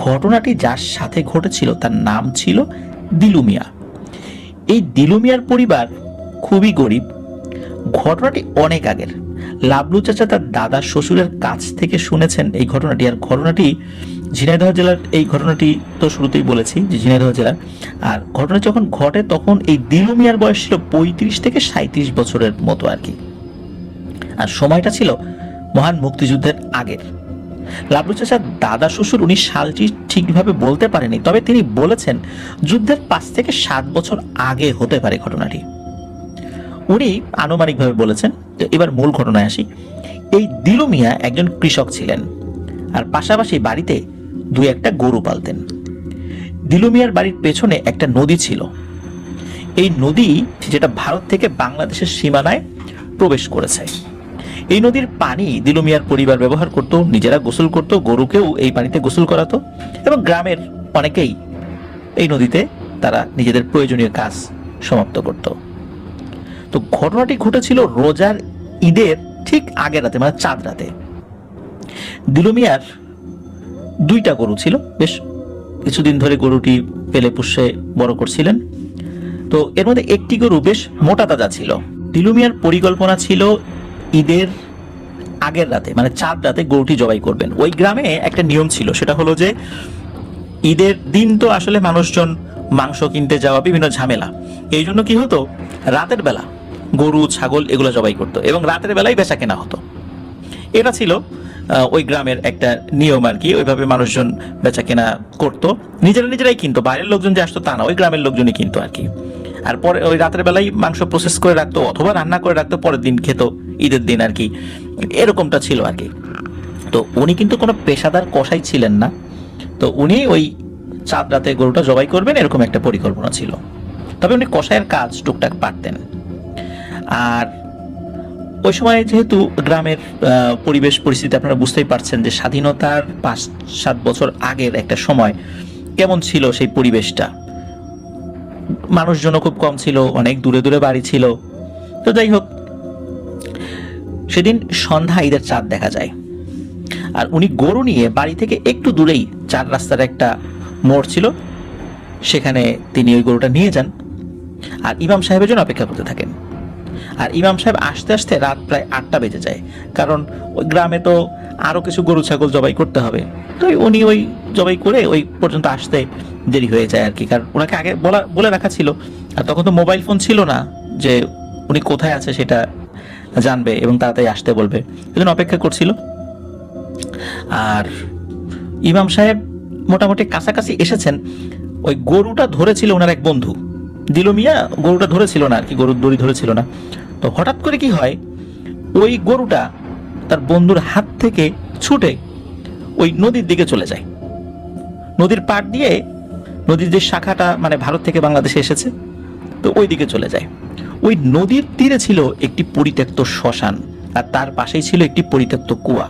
ঘটনাটি যার সাথে ঘটেছিল তার নাম ছিল দিলু মিয়া। এই দিলু মিয়ার পরিবার খুবই গরিব। ঘটনাটি অনেক আগের। লাবলু চাচা তার দাদা শ্বশুরের কাছ থেকে শুনেছেন এই ঘটনাটি। আর ঘটনাটি ঝিনাইদহ জেলার, এই ঘটনাটি তো শুরুতেই বলেছি যে ঝিনাইদহ জেলার। আর ঘটনা যখন ঘটে তখন এই দিলু মিয়ার বয়স ছিল 35 থেকে 37 বছরের মতো আর কি। আর সময়টা ছিল মহান মুক্তিযুদ্ধের আগের। লাবলু চাচার দাদা শ্বশুর উনি সালটি ঠিকভাবে বলতে পারেনি, তবে তিনি বলেছেন যুদ্ধের 5 থেকে 7 বছর আগে হতে পারে ঘটনাটি। উনি আনুমানিকভাবে বলেছেন। তো এবার মূল ঘটনায় আসি। এই দিলু মিয়া একজন কৃষক ছিলেন, আর পাশাপাশি বাড়িতে 2-1টা গরু পালতেন। দিলু মিয়ার বাড়ির পেছনে একটা নদী ছিল। এই নদী যেটা ভারত থেকে বাংলাদেশের সীমানায় প্রবেশ করেছে। এই নদীর পানি দিলু মিয়ার পরিবার ব্যবহার করত, নিজেরা গোসল করত, গরুকেও এই পানিতে গোসল করাতো, এবং গ্রামের অনেকেই এই নদীতে তারা নিজেদের প্রয়োজনীয় কাজ সমাপ্ত করত। তো ঘটনাটি ঘটেছিল রোজার ঈদের ঠিক আগের রাতে, মানে চাঁদ রাতে। দিলু মিয়ার 2টা গরু ছিল। বেশ কিছুদিন ধরে গরুটি পেলে পুষে বড় করছিলেন। তো এর মধ্যে একটি গরু বেশ মোটা তাজা ছিল। দিলু মিয়ার পরিকল্পনা ছিল ঈদের আগের রাতে, মানে চাঁদ রাতে গরুটি জবাই করবেন। ওই গ্রামে একটা নিয়ম ছিল, সেটা হলো যে ঈদের দিন তো আসলে মানুষজন মাংস কিনতে যাওয়া, বিভিন্ন ঝামেলা। এই জন্য কি হতো, রাতের বেলা গরু ছাগল এগুলো জবাই করতো এবং রাতের বেলায় বেচা কেনা হতো। এটা ছিল ওই গ্রামের একটা নিয়ম আর কি। ওইভাবে মানুষজন বেচা কেনা করতো, নিজেরাই কিনতো, বাইরের লোকজন যে আসতো তা না, ওই গ্রামের লোকজনই কিনতো আর কি। আর পরে ওই রাতের বেলায় মাংস প্রসেস করে রাখতো অথবা রান্না করে রাখতো, পরের দিন খেত ঈদের দিন আর কি। এরকমটা ছিল আর কি। তো উনি কিন্তু কোনো পেশাদার কসাই ছিলেন না। তো উনি ওই চাঁদ রাতে গরুটা জবাই করবেন এরকম একটা পরিকল্পনা ছিল। তবে উনি কসাইয়ের কাজ টুকটাক পারতেন। আর ওই সময় যেহেতু গ্রামের পরিবেশ পরিস্থিতি আপনারা বুঝতেই পারছেন যে স্বাধীনতার 5-7 বছর আগের একটা সময় কেমন ছিল সেই পরিবেশটা। মানুষজনও খুব কম ছিল, অনেক দূরে দূরে বাড়ি ছিল। তো যাই হোক, সেদিন সন্ধ্যা ঈদের চাঁদ দেখা যায়। আর উনি গরু নিয়ে বাড়ি থেকে একটু দূরেই 4 রাস্তার একটা মোড় ছিল, সেখানে তিনি ওই গরুটা নিয়ে যান আর ইমাম সাহেবের জন্য অপেক্ষা করতে থাকেন। আর ইমাম সাহেব আসতে আসতে রাত প্রায় 8টা বেজে যায়, কারণ ওই গ্রামে তো আরও কিছু গরু ছাগল জবাই করতে হবে। তো উনি ওই জবাই করে ওই পর্যন্ত আসতে দেরি হয়ে যায় আর কি। কারণ ওনাকে আগে বলে রাখা ছিল। আর তখন তো মোবাইল ফোন ছিল না যে উনি কোথায় আছে সেটা জানবে এবং তাড়াতাড়ি আসতে বলবে, এই জন্য অপেক্ষা করছিল। আর ইমাম সাহেব মোটামুটি কাছাকাছি এসেছেন। ওই গরুটা ধরেছিল ওনার এক বন্ধু। দিলু মিয়া গরুটা ধরেছিল না আর কি, গরুর দড়ি ধরেছিল না। তো হঠাৎ করে কি হয়, ওই গরুটা তার বন্ধুর হাত থেকে ছুটে ওই নদীর দিকে চলে যায়। নদীর পাড় দিয়ে, নদীর যে শাখাটা মানে ভারত থেকে বাংলাদেশে এসেছে, তো ওই দিকে চলে যায়। ওই নদীর তীরে ছিল একটি পরিত্যক্ত শ্মশান, আর তার পাশেই ছিল একটি পরিত্যক্ত কুয়া,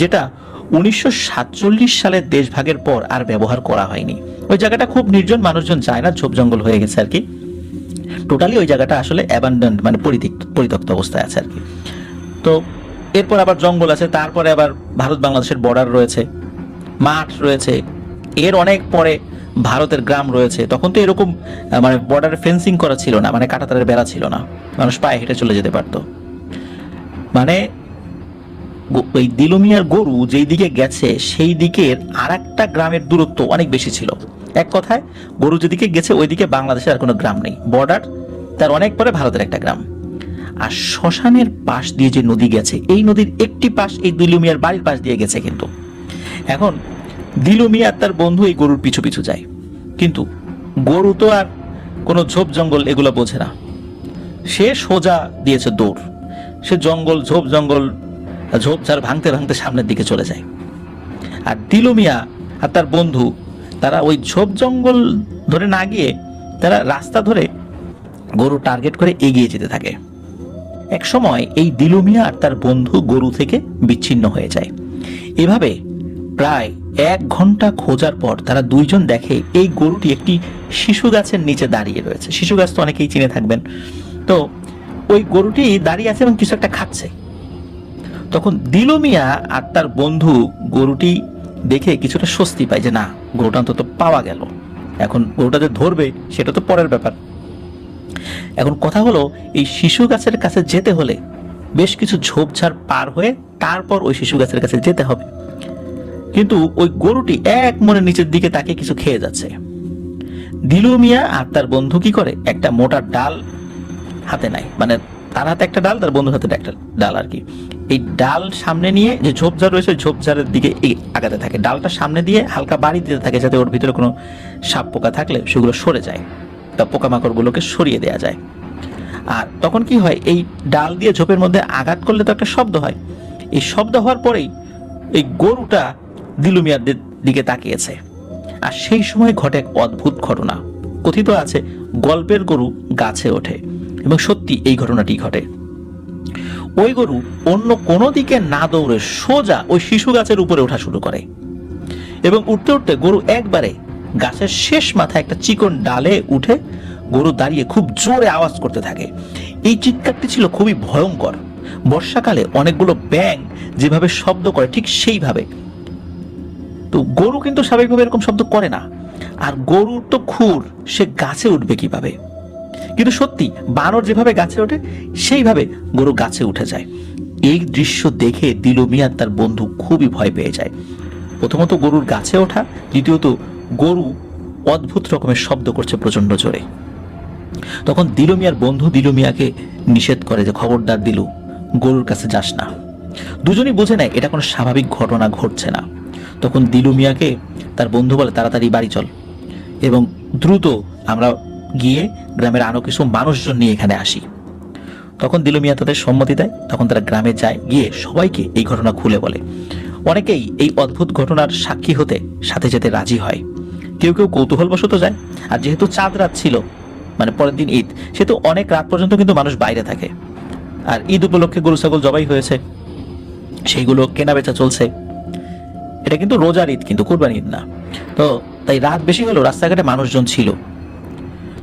যেটা 1947 সালের দেশভাগের পর আর ব্যবহার করা হয়নি। ওই জায়গাটা খুব নির্জন, মানুষজন যায় না, ঝোপ জঙ্গল হয়ে গেছে আর কি। টোটালি ওই জায়গাটা আসলে অ্যাবান্ডন্ড, মানে পরিত্যক্ত অবস্থায় আছে আর কি। তো এরপর আবার জঙ্গল আছে, তারপরে আবার ভারত বাংলাদেশের বর্ডার রয়েছে, মাঠ রয়েছে, এর অনেক পরে ভারতের গ্রাম রয়েছে। তখন তো এরকম মানে বর্ডারে ফেন্সিং করা ছিল না, মানে কাঁটাতারের বেড়া ছিল না, মানুষ পায়ে হেঁটে চলে যেতে পারতো। মানে ওই দিলু মিয়ার গরু যেই দিকে গেছে সেই দিকের আর একটা গ্রামের দূরত্ব অনেক বেশি ছিল। এক কথায় গরু যেদিকে গেছে ওইদিকে বাংলাদেশের আর কোনো গ্রাম নেই, বর্ডার তার অনেক পরে ভারতের একটা গ্রাম। আর শ্মশানের পাশ দিয়ে যে নদী গেছে, এই নদীর একটি পাশ এই দিলু মিয়ার বাড়ির পাশ দিয়ে গেছে। কিন্তু এখন দিলু মিয়া তার বন্ধু এই গরুর পিছু পিছু যায়, কিন্তু গরু তো আর কোনো ঝোপ জঙ্গল এগুলো বোঝে না। সে সোজা দিয়েছে দৌড়। সে জঙ্গল, ঝোপঝাড় ভাঙতে ভাঙতে সামনের দিকে চলে যায়। আর দিলু মিয়া আর তার বন্ধু তারা ওই ঝোপ জঙ্গল ধরে না গিয়ে তারা রাস্তা ধরে গরু টার্গেট করে এগিয়ে যেতে থাকে। এক সময় এই দিলু মিয়া আর তার বন্ধু গরু থেকে বিচ্ছিন্ন হয়ে যায়। এভাবে প্রায় 1 ঘন্টা খোঁজার পর তারা দুইজন দেখে এই গরুটি একটি শিশু গাছের নিচে দাঁড়িয়ে রয়েছে। শিশু গাছ তো অনেকেই চিনে থাকবেন। তো ওই গরুটি দাঁড়িয়ে আছে এবং কিছু একটা খাচ্ছে। তখন দিলু মিয়া আর তার বন্ধু গরুটি দেখে কিছুটা স্বস্তি পায় যে না, গরুটা অন্তত পাওয়া গেল। এখন গরুটা যে ধরবে সেটা তো পরের ব্যাপার। এখন কথা হলো, এই শিশু গাছের কাছে যেতে হলে বেশ কিছু ঝোপঝাড় পার হয়ে তারপর ওই শিশু গাছের কাছে যেতে হবে। কিন্তু ওই গরুটি এক মনে নিচের দিকে তাকে কিছু খেয়ে যাচ্ছে। দিলু মিয়া আর তার বন্ধু কি করে, একটা মোটা ডাল হাতে নেয়, মানে তার হাতে একটা ডাল, তার বন্ধুর হাতে একটা ডাল আর কি। এই ডাল সামনে নিয়ে যে ঝোপঝাড় রয়েছে ঝোপঝাড়ের দিকে আগাতে থাকে, ডালটা সামনে দিয়ে হালকা বাড়ি দিতে থাকে যাতে ওর ভিতরে কোনো সাপ পোকা থাকলে সেগুলো সরে যায় বা পোকামাকড়গুলোকে সরিয়ে দেওয়া যায়। আর তখন কি হয়, এই ডাল দিয়ে ঝোপের মধ্যে আঘাত করলে তো একটা শব্দ হয়। এই শব্দ হওয়ার পরেই এই গরুটা দিলু মিয়ার দিকে তাকিয়েছে। আর সেই সময় ঘটে এক অদ্ভুত ঘটনা। কথিত আছে গল্পের গরু গাছে ওঠে, এবং সত্যি এই ঘটনাটি ঘটে। ওই গরু অন্য কোনো দিকে না দৌড়ে সোজা ওই শিশু গাছের উপরে ওঠা শুরু করে, এবং উঠতে উঠতে গরু একবারে গাছের শেষ মাথায় একটা চিকন ডালে উঠে গরু দাঁড়িয়ে খুব জোরে আওয়াজ করতে থাকে। এই চিৎকারটি ছিল খুবই ভয়ঙ্কর। বর্ষাকালে অনেকগুলো ব্যাঙ যেভাবে শব্দ করে ঠিক সেইভাবে। তো গরু কিন্তু স্বাভাবিকভাবে এরকম শব্দ করে না, আর গরুর তো খুর, সে গাছে উঠবে কিভাবে? কিন্তু সত্যি বানর যেভাবে গাছে ওঠে সেইভাবে গরু গাছে উঠে যায়। এই দৃশ্য দেখে দিলু মিয়া তার বন্ধু খুবই ভয় পেয়ে যায়। প্রথমত গরুর গাছে ওঠা, দ্বিতীয়ত গরু অদ্ভুত রকমের শব্দ করছে প্রচন্ড জোরে। তখন দিলু মিয়ার বন্ধু দিলু মিয়াকে নিষেধ করে যে খবরদার দিলু, গরুর কাছে যাস না। দুজনেই বুঝে নেয় এটা কোনো স্বাভাবিক ঘটনা ঘটছে না। তখন দিলু মিয়াকে তার বন্ধু বলে তাড়াতাড়ি বাড়ি চল, এবং দ্রুত আমরা গিয়ে গ্রামের আরো কিছু মানুষজন নিয়ে এখানে আসি। তখন দিলু মিয়া তাদের সম্মতি দেয়। তখন তারা গ্রামে যায়, গিয়ে সবাইকে এই ঘটনা খুলে বলে। অনেকেই এই অদ্ভুত ঘটনার সাক্ষী হতে সাথে যেতে রাজি হয়, কেউ কেউ কৌতূহলবশত যায়। আর যেহেতু চাঁদ রাত ছিল, মানে পরের দিন ঈদ, সেহেতু অনেক রাত পর্যন্ত কিন্তু মানুষ বাইরে থাকে। আর ঈদ উপলক্ষে গরু ছাগল জবাই হয়েছে, সেইগুলো কেনা বেচা চলছে। এটা কিন্তু রোজার ঈদ, কিন্তু কুরবানি ঈদ না। তো তাই রাত বেশি হলো, রাস্তাঘাটে মানুষজন ছিল।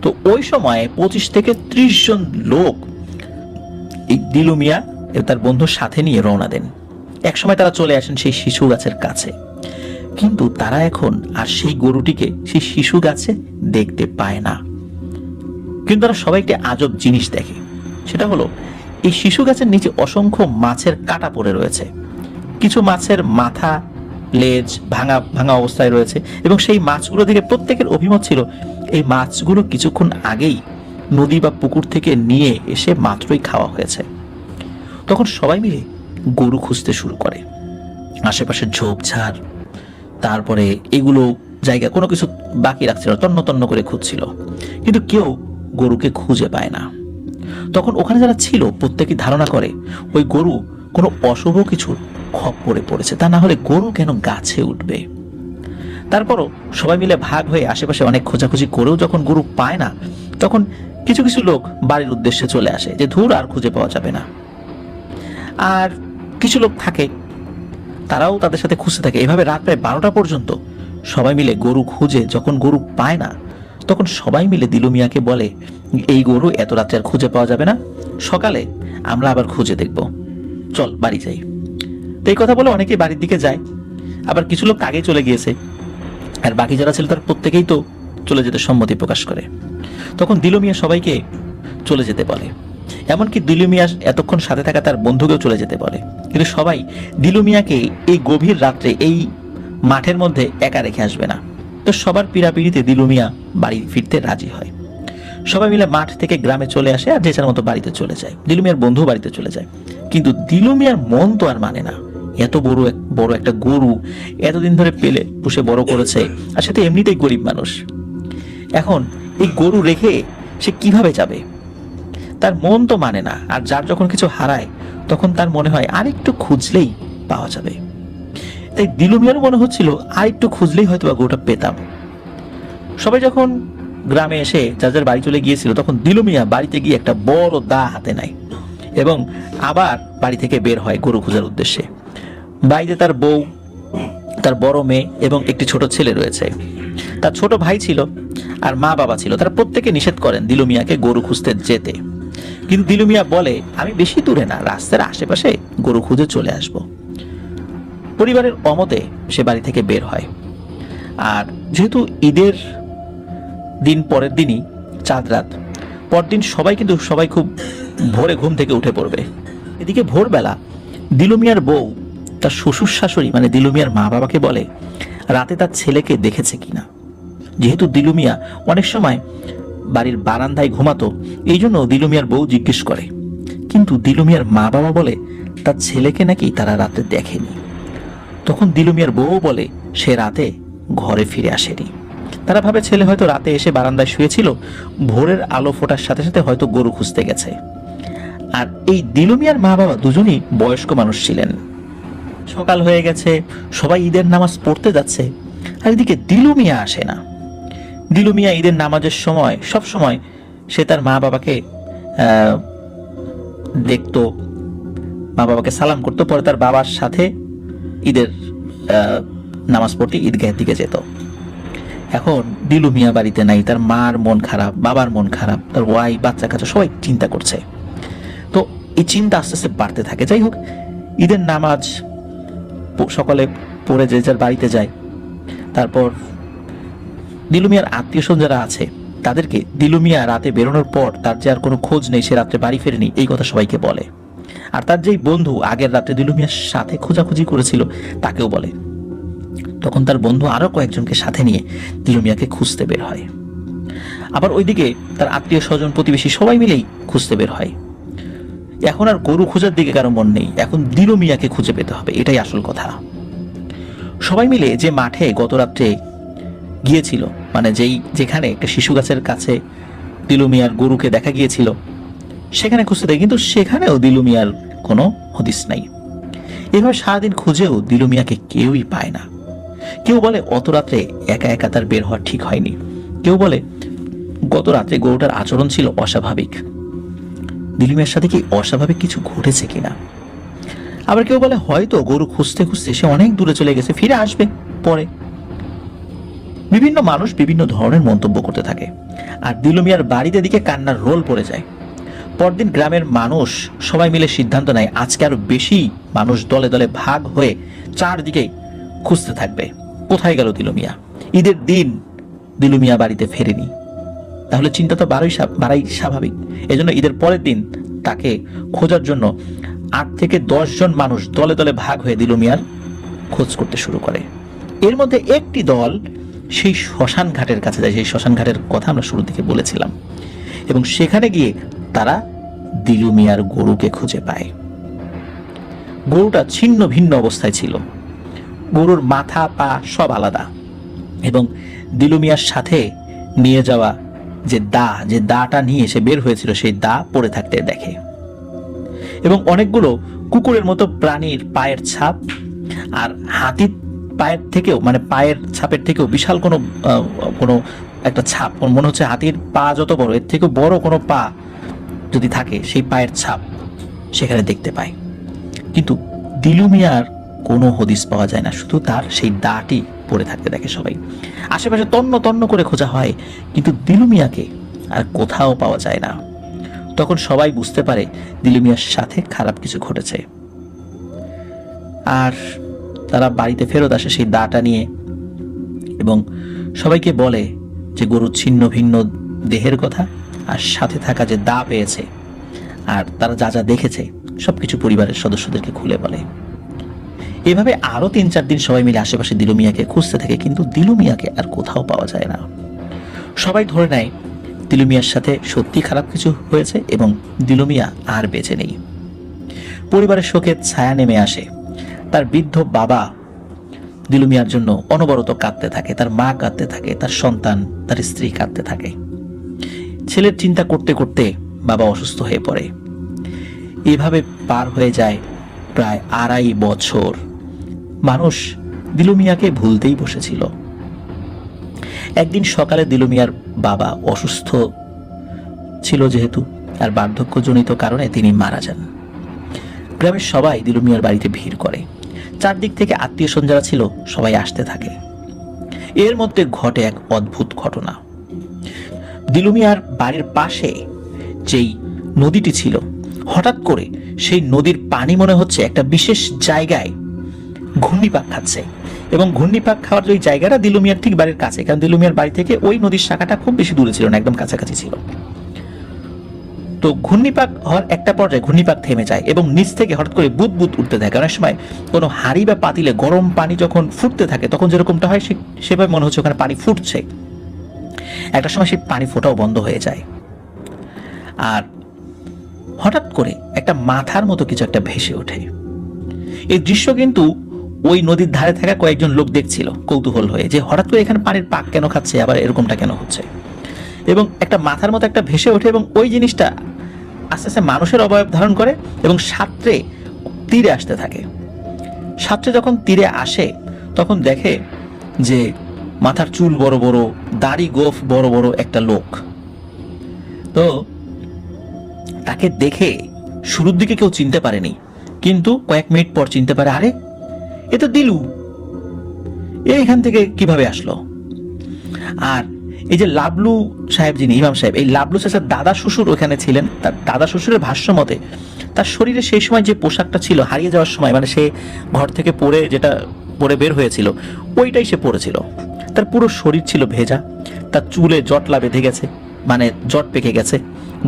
তো ওই সময় 25 থেকে 30 জন লোক এই দিলু মিয়া তার বন্ধুর সাথে নিয়ে রওনা দেন। একসময় তারা চলে আসেন সেই শিশু গাছের কাছে, কিন্তু তারা এখন আর সেই গরুটিকে সেই শিশু গাছে দেখতে পায় না। কিন্তু তারা সবাই একটি আজব জিনিস দেখে। সেটা হলো, এই শিশু গাছের নিচে অসংখ্য মাছের কাটা পড়ে রয়েছে। কিছু মাছের মাথা, লেজ ভাঙা ভাঙা অবস্থায় রয়েছে, এবং সেই মাছগুলো থেকে প্রত্যেকের অভিমত ছিল এই মাছগুলো কিছুক্ষণ আগেই নদী বা পুকুর থেকে নিয়ে এসে মাত্রই খাওয়া হয়েছে। তখন সবাই মিলে গরু খুঁজতে শুরু করে। আশেপাশে ঝোপঝাড়, তারপরে এগুলো জায়গা কোনো কিছু বাকি রাখছিল, তন্ন তন্ন করে খুঁজছিল, কিন্তু কেউ গরুকে খুঁজে পায় না। তখন ওখানে যারা ছিল প্রত্যেকেই ধারণা করে ওই গরু কোনো অশুভ কিছুর খপ্পরে পড়েছে, তা না হলে গরু কেন গাছে উঠবে। তারপরও সবাই মিলে ভাগ হয়ে আশেপাশে অনেক খোঁজাখুঁজি করেও যখন গরু পায় না, তখন কিছু কিছু লোক বাড়ির উদ্দেশ্যে চলে আসে যে ধুর আর খুঁজে পাওয়া যাবে না। আর কিছু লোক থাকে, তারাও তাদের সাথে খুঁজতে থাকে। এভাবে রাত প্রায় 12টা পর্যন্ত সবাই মিলে গরু খুঁজে যখন গরু পায় না, তখন সবাই মিলে দিলু মিয়াকে বলে এই গরু এত রাত্রে আর খুঁজে পাওয়া যাবে না, সকালে আমরা আবার খুঁজে দেখব, চল বাড়ি যাই। তো এই কথা বলে অনেকেই বাড়ির দিকে যায়। আবার কিছু লোক আগেই চলে গিয়েছে, আর বাকি যারা ছিল তার প্রত্যেকেই তো চলে যেতে সম্মতি প্রকাশ করে। তখন দিলু মিয়া সবাইকে চলে যেতে বলে, এমনকি দিলু মিয়া এতক্ষণ সাথে থাকা তার বন্ধুকেও চলে যেতে বলে। কিন্তু সবাই দিলু মিয়াকে এই গভীর রাত্রে এই মাঠের মধ্যে একা রেখে আসবে না। তো সবার পীড়াপিড়িতে দিলু মিয়া বাড়ি ফিরতে রাজি হয়। সবাই মিলে মাঠ থেকে গ্রামে চলে আসে, আর যে যার মতো বাড়িতে চলে যায়। দিলু মিয়ার বন্ধু বাড়িতে চলে যায়, কিন্তু দিলু মিয়ার মন তো আর মানে না। এত বড় একটা গরু এতদিন ধরে পেলে পুষে বড় করেছে, আর সে তো এমনিতেই গরিব মানুষ। এখন এই গরু রেখে সে কিভাবে যাবে? তার মন তো মানে না। আর যার যখন কিছু হারায় তখন তার মনে হয় আর একটু খুঁজলেই পাওয়া যাবে। তাই দিলু মিয়ারও মনে হচ্ছিল আর একটু খুঁজলেই হয়তো বা গরুটা পেতাম। সবাই যখন গ্রামে এসে যার বাড়ি চলে গিয়েছিল, তখন দিলু মিয়া বাড়িতে গিয়ে একটা বড় দা হাতে নেয় এবং আবার বাড়ি থেকে বের হয় গরু খোঁজার উদ্দেশ্যে। বাড়িতে তার বউ, তার বড় মেয়ে এবং একটি ছোট ছেলে রয়েছে। তার ছোট ভাই ছিল আর মা বাবা ছিল। তারা প্রত্যেকে নিষেধ করেন দিলু মিয়াকে গরু খুঁজতে যেতে, কিন্তু দিলু মিয়া বলে আমি বেশি দূরে না, রাস্তার আশেপাশে গরু খুঁজে চলে আসব। পরিবারের অমতে সে বাড়ি থেকে বের হয়। আর যেহেতু ঈদের দিন পরের দিনই চাঁদ রাত, পরদিন সবাই খুব ভোরে ঘুম থেকে উঠে পড়বে। এদিকে ভোরবেলা দিলু মিয়ার বউ তার শ্বশুর শাশুড়ি মানে দিলু মিয়ার মা বাবাকে বলে রাতে তার ছেলেকে দেখেছে কিনা। যেহেতু দিলু মিয়া অনেক সময় বাড়ির বারান্দায় ঘুমাতো, এই জন্য দিলু মিয়ার বউ জিজ্ঞেস করে, কিন্তু দিলু মিয়ার মা বাবা বলে তার ছেলেকে নাকি তারা রাতে দেখেনি। তখন দিলু মিয়ার বউ বলে সে রাতে ঘরে ফিরে আসেনি। তারা ভাবে ছেলে হয়তো রাতে এসে বারান্দায় শুয়েছিল, ভোরের আলো ফোটার সাথে সাথে হয়তো গরু খুঁজতে গেছে। আর এই দিলু মিয়ার মা বাবা দুজনই বয়স্ক মানুষ ছিলেন। সকাল হয়ে গেছে, সবাই ঈদের নামাজ পড়তে যাচ্ছে, আর এদিকে দিলু মিয়া আসে না। দিলু মিয়া ঈদের নামাজের সময় সব সময় সে তার মা বাবাকে দেখতো, মা বাবাকে সালাম করতো, পরে তার বাবার সাথে ঈদের নামাজ পড়তে ঈদগাহের দিকে যেত। এখন দিলু মিয়া বাড়িতে নাই, তার মার মন খারাপ, বাবার মন খারাপ, তার ওয়াই বাচ্চা কাচ্চা সবাই চিন্তা করছে। তো এই চিন্তা আস্তে আস্তে বাড়তে থাকে। যাই হোক, ঈদের নামাজ সকালে পড়ে যে যার বাড়িতে যায়। তারপর দিলু মিয়ার আত্মীয় স্বজন যারা আছে তাদেরকে দিলু মিয়া রাতে বেরোনোর পর তার যে আর কোনো খোঁজ নেই, সে রাত্রে বাড়ি ফেরেনি, এই কথা সবাইকে বলে। আর তার যেই বন্ধু আগের রাতে দিলু মিয়ার সাথে খোঁজাখুঁজি করেছিল তাকেও বলে। তখন তার বন্ধু আরো কয়েকজনকে সাথে নিয়ে দিলু মিয়াকে খুঁজতে বের হয়। আবার ওইদিকে তার আত্মীয় স্বজন প্রতিবেশী সবাই মিলেই খুঁজতে বের হয়। এখন আর গরু খোঁজার দিকে কারো মন নেই, এখন দিলু মিয়াকে খুঁজে পেতে হবে, এটাই আসল কথা। সবাই মিলে যে মাঠে গত রাত্রে গিয়েছিল, মানে যেখানে একটা শিশু গাছের কাছে দিলু মিয়ার গরুকে দেখা গিয়েছিল, সেখানে খুঁজতে দেয়, কিন্তু সেখানেও দিলু মিয়ার কোনো হদিস নাই। এভাবে সারাদিন খুঁজেও দিলু মিয়াকে কেউই পায় না। কেউ বলে অত রাত্রে একা একা তার বের হওয়া ঠিক হয়নি, কেউ বলে গত রাত্রে গরুটার আচরণ ছিল অস্বাভাবিক, দিলু মিয়ার সাথে কি অস্বাভাবিক কিছু ঘটেছে কিনা। আবার কেউ বলে হয়তো গরু খুঁজতে খুঁজতে সে অনেক দূরে চলে গেছে, ফিরে আসবে পরে। বিভিন্ন মানুষ বিভিন্ন ধরনের মন্তব্য করতে থাকে। আর দিলু মিয়ার বাড়িতে দিকে কান্নার রোল পড়ে যায়। পরদিন গ্রামের মানুষ সবাই মিলে সিদ্ধান্ত নেয় আজকে আরো বেশি মানুষ দলে দলে ভাগ হয়ে চারদিকে খুঁজতে থাকবে কোথায় গেল দিলু মিয়া। ঈদের দিন দিলু মিয়া বাড়িতে ফেরেনি, তাহলে চিন্তা তো বাড়াই স্বাভাবিক। এজন্য ঈদের পরের দিন তাকে খোঁজার জন্য 8 থেকে 10 জন মানুষ দলে দলে ভাগ হয়ে দিলু মিয়ার খোঁজ করতে শুরু করে। এর মধ্যে একটি দল সেই শ্মশান ঘাটের কাছে যায়, সেই শ্মশান ঘাটের কথা আমরা শুরু থেকে বলেছিলাম, এবং সেখানে গিয়ে তারা দিলু মিয়ার গরুকে খুঁজে পায়। গরুটা ছিন্ন ভিন্ন অবস্থায় ছিল, গরুর মাথা পা সব আলাদা, এবং দিলু মিয়ার সাথে নিয়ে যাওয়া যে দাটা নিয়ে সে বের হয়েছিল সেই দা পড়ে থাকতে দেখে, এবং অনেকগুলো কুকুরের মতো প্রাণীর পায়ের ছাপ, আর হাতির পায়ের থেকেও মানে পায়ের ছাপের থেকেও বিশাল কোনো একটা ছাপ, মনে হচ্ছে হাতির পা যত বড় এর থেকেও বড় কোনো পা যদি থাকে সেই পায়ের ছাপ সেখানে দেখতে পায়। কিন্তু দিলু মিয়ার কোনো হদিস পাওয়া যায় না, শুধু তার সেই দাটি পড়ে থাকতে দেখে সবাই। আশেপাশে তন্ন তন্ন করে খোঁজা হয়, কিন্তু দিলু মিয়াকে আর কোথাও পাওয়া যায় না। তখন সবাই বুঝতে পারে দিলু মিয়ার সাথে খারাপ কিছু ঘটেছে, আর তারা বাড়িতে ফেরত আসে সেই দাটা নিয়ে, এবং সবাইকে বলে যে গরুর ছিন্ন ভিন্ন দেহের কথা আর সাথে থাকা যে দা পেয়েছে, আর তারা যা যা দেখেছে সবকিছু পরিবারের সদস্যদেরকে খুলে বলে। এভাবে আরো 3-4 দিন সবাই মিলে আশেপাশে দিলু মিয়াকে খুঁজতে থাকে, কিন্তু দিলু মিয়াকে আর কোথাও পাওয়া যায় না। সবাই ধরে নেয় দিলু মিয়ার সাথে সত্যি খারাপ কিছু হয়েছে এবং দিলু মিয়া আর বেঁচে নেই। পরিবারের শোকের ছায়া নেমে আসে। তার বৃদ্ধ বাবা দিলু মিয়ার জন্য অনবরত কাঁদতে থাকে, তার মা কাঁদতে থাকে, তার সন্তান তার স্ত্রী কাঁদতে থাকে। ছেলের চিন্তা করতে করতে বাবা অসুস্থ হয়ে পড়ে। এভাবে পার হয়ে যায় প্রায় 2.5 বছর। মানুষ দিলু মিয়াকে ভুলতেই বসেছিল। একদিন সকালে দিলু মিয়ার বাবা অসুস্থ ছিল যেহেতু, আর বার্ধক্যজনিত কারণে তিনি মারা যান। গ্রামের সবাই দিলু মিয়ার বাড়িতে ভিড় করে, চারদিক থেকে আত্মীয় স্বজন যারা ছিল সবাই আসতে থাকে। এর মধ্যে ঘটে এক অদ্ভুত ঘটনা। দিলু মিয়ার বাড়ির পাশে যেই নদীটি ছিল, হঠাৎ করে সেই নদীর পানি মনে হচ্ছে একটা বিশেষ জায়গায় ঘূর্ণিপাক খাচ্ছে, এবং ঘূর্ণিপাক খাওয়ার ওই জায়গাটা দিলু মিয়ার ঠিক বাড়ির কাছে, কারণ দিলু মিয়ার বাড়ি থেকে ওই নদীর শাখাটা খুব বেশি দূরে ছিল না, একদম কাছাকাছি ছিল। তো ঘূর্ণিপাক হওয়ার একটা পর্যায়ে ঘূর্ণিপাক থেমে যায় এবং নিচ থেকে হঠাৎ করে বুদবুদ উঠতে থাকে। অনেক সময় কোনো হাঁড়ি বা পাতিলে গরম পানি যখন ফুটতে থাকে তখন যেরকমটা হয় সেভাবে মনে হচ্ছে ওখানে পানি ফুটছে। একটা সময় সেই পানি ফোটাও বন্ধ হয়ে যায়, আর হঠাৎ করে একটা মাথার মতো কিছু একটা ভেসে ওঠে। এই দৃশ্য কিন্তু ওই নদীর ধারে থাকা কয়েকজন লোক দেখছিল কৌতূহল হয়ে, যে হঠাৎ করে এখানে পানির পাক কেন খাচ্ছে, আবার এরকমটা কেন হচ্ছে। এবং একটা মাথার মতো একটা ভেসে ওঠে এবং ওই জিনিসটা আস্তে আস্তে মানুষের অবয়ব ধারণ করে এবং সাঁতরে তীরে আসতে থাকে। সাঁতরে যখন তীরে আসে তখন দেখে যে মাথার চুল বড় বড়, দাড়ি গোফ বড় বড় একটা লোক। তো তাকে দেখে শুরুর দিকে কেউ চিনতে পারেনি, কিন্তু কয়েক মিনিট পর চিনতে পারে, আরে এ তো দিলু, এখান থেকে কিভাবে আসলো। আর এই যে লাবলু সাহেব, যিনি ইমাম সাহেব, এই লাবলু চাচার দাদা শ্বশুর ওখানে ছিলেন। তার দাদা শ্বশুরের ভাষ্য মতে তার শরীরে সেই সময় যে পোশাকটা ছিল হারিয়ে যাওয়ার সময়, মানে সে ঘর থেকে পরে যেটা পরে বের হয়েছিল ওইটাই সে পরেছিল। তার পুরো শরীর ছিল ভেজা, তার চুলে জটলা বেঁধে গেছে, মানে জট পেকে গেছে,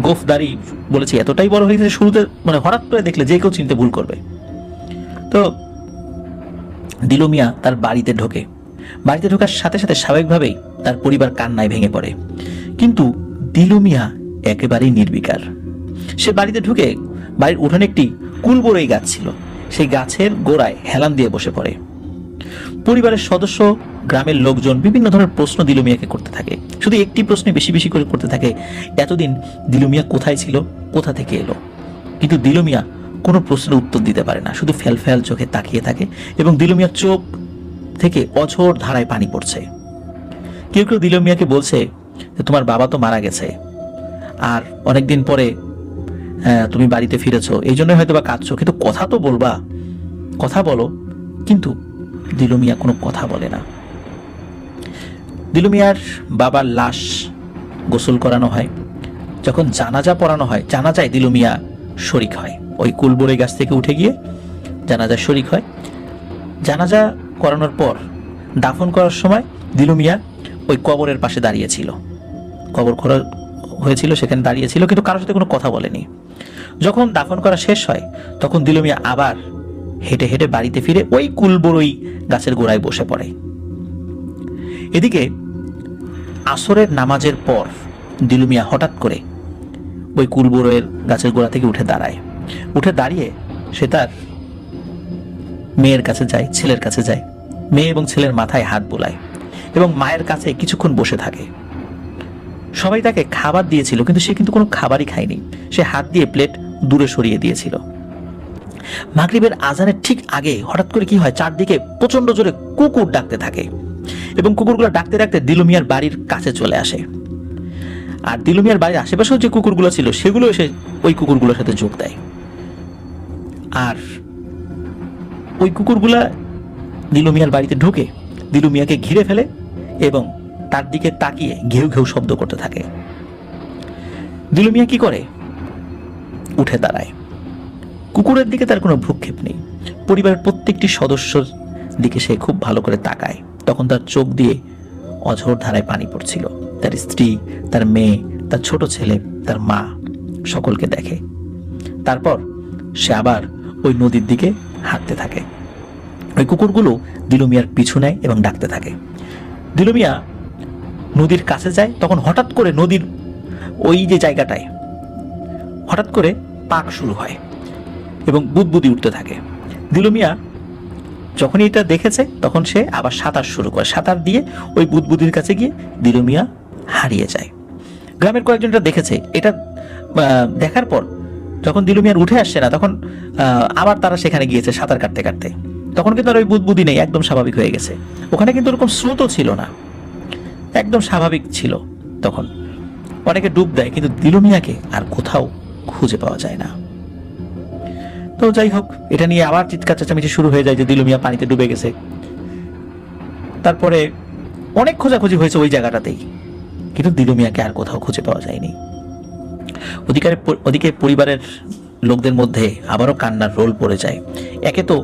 গোফদারি বলেছি এতটাই বড় হয়ে গেছে শুরুতে, মানে হঠাৎ করে দেখলে যে কেউ চিনতে ভুল করবে। তো দিলু মিয়া তার বাড়িতে ঢোকে। বাড়িতে ঢোকার সাথে সাথে স্বাভাবিকভাবেই তার পরিবার কান্নায় ভেঙে পড়ে, কিন্তু দিলু মিয়া একেবারেই নির্বিকার। সে বাড়িতে ঢুকে বাড়ির উঠোনে একটি কুলবরই গাছ ছিল, সেই গাছের গোড়ায় হেলান দিয়ে বসে পড়ে। পরিবারের সদস্য, গ্রামের লোকজন বিভিন্ন ধরনের প্রশ্ন দিলু মিয়াকে করতে থাকে। শুধু একটি প্রশ্নে বেশি বেশি করে করতে থাকে, এতদিন দিলু মিয়া কোথায় ছিল, কোথা থেকে এলো। কিন্তু দিলু মিয়া কোনো প্রশ্নের উত্তর দিতে পারে না, শুধু ফ্যাল ফ্যাল চোখে তাকিয়ে থাকে এবং দিলু মিয়ার চোখ থেকে অঝোর ধারায় পানি পড়ছে। কেউ কেউ দিলু মিয়াকে বলছে যে তোমার বাবা তো মারা গেছে, আর অনেকদিন পরে তুমি বাড়িতে ফিরেছো, এই জন্যই হয়তো বা কাঁদছো, কিন্তু কথা তো বলবা, কথা বলো। কিন্তু দিলু মিয়া কোনো কথা বলে না। দিলু মিয়ার বাবার লাশ গোসল করানো হয়, যখন জানাজা পড়ানো হয়, জানাজায় দিলু মিয়া শরিক হয়। ওই কুলবরই গাছ থেকে উঠে গিয়ে জানাজা শরিক হয়। জানাজা করানোর পর দাফন করার সময় দিলু মিয়া ওই কবরের পাশে দাঁড়িয়েছিল, কবর খোঁড়া হয়েছিল সেখানে দাঁড়িয়েছিল, কিন্তু কারোর সাথে কোনো কথা বলেনি। যখন দাফন করা শেষ হয় তখন দিলু মিয়া আবার হেঁটে হেঁটে বাড়িতে ফিরে ওই কুলবরই গাছের গোড়ায় বসে পড়ে। এদিকে আসরের নামাজের পর দিলু মিয়া হঠাৎ করে ওই কুলবরইয়ের গাছের গোড়া থেকে উঠে দাঁড়ায়। উঠে দাঁড়িয়ে সে তার মেয়ের কাছে যায়, ছেলের কাছে যায়, মেয়ে এবং ছেলের মাথায় হাত বোলায় এবং মায়ের কাছে কিছুক্ষণ বসে থাকে। সবাই তাকে খাবার দিয়েছিল, কিন্তু সে কিন্তু কোনো খাবারই খায়নি, সে হাত দিয়ে প্লেট দূরে সরিয়ে দিয়েছিল। মাগরিবের আজানের ঠিক আগে হঠাৎ করে কি হয়, চারদিকে প্রচন্ড জোরে কুকুর ডাকতে থাকে এবং কুকুরগুলো ডাকতে ডাকতে দিলু মিয়ার বাড়ির কাছে চলে আসে। আর দিলু মিয়ার বাড়ির আশেপাশেও যে কুকুরগুলো ছিল সেগুলো এসে ওই কুকুরগুলোর সাথে যোগ দেয়। আর ওই কুকুরগুলা দিলু মিয়ার বাড়িতে ঢুকে দিলু মিয়াকে ঘিরে ফেলে এবং তার দিকে তাকিয়ে ঘেউ ঘেউ শব্দ করতে থাকে। দিলু মিয়া কি করে, উঠে দাঁড়ায়। কুকুরের দিকে তার কোনো ভ্রুক্ষেপ নেই, পরিবারের প্রত্যেকটি সদস্যর দিকে সে খুব ভালো করে তাকায়। তখন তার চোখ দিয়ে অঝোর ধারায় পানি পড়ছিল। তার স্ত্রী, তার মেয়ে, তার ছোট ছেলে, তার মা সকলকে দেখে। তারপর সে আবার ওই নদীর দিকে হাঁটতে থাকে। ওই কুকুরগুলো দিলু মিয়ার পিছু নেয় এবং ডাকতে থাকে। দিলু মিয়া নদীর কাছে যায়, তখন হঠাৎ করে নদীর ওই যে জায়গাটায় হঠাৎ করে পাক শুরু হয় এবং বুদবুদি উঠতে থাকে। দিলু মিয়া যখনই এটা দেখেছে তখন সে আবার সাঁতার শুরু করে, সাঁতার দিয়ে ওই বুদবুদির কাছে গিয়ে দিলু মিয়া হারিয়ে যায়। গ্রামের কয়েকজন এটা দেখেছে। এটা দেখার পর যখন দিলু মিয়ার উঠে আসছে না, তখন আবার তারা সেখানে গিয়েছে সাঁতার কাটতে কাটতে। তখন কিন্তু আর ওই বুদবুদি নেই, একদম স্বাভাবিক হয়ে গেছে। ওখানে কিন্তু ওরকম স্রোতও ছিল না, একদম স্বাভাবিক ছিল। তখন অনেকে ডুব দেয়, কিন্তু দিলু মিয়াকে আর কোথাও খুঁজে পাওয়া যায় না। তো যাই হোক, এটা নিয়ে আবার চিৎকার চেঁচামেচি শুরু হয়ে যায় যে দিলু মিয়া পানিতে ডুবে গেছে। তারপরে অনেক খোঁজাখুঁজি হয়েছে ওই জায়গাটাতেই, কিন্তু দিলু মিয়াকে আর কোথাও খুঁজে পাওয়া যায়নি। ওদিকে পরিবারের লোকদের মধ্যে আবারও কান্নার রোল পড়ে যায়। একে তো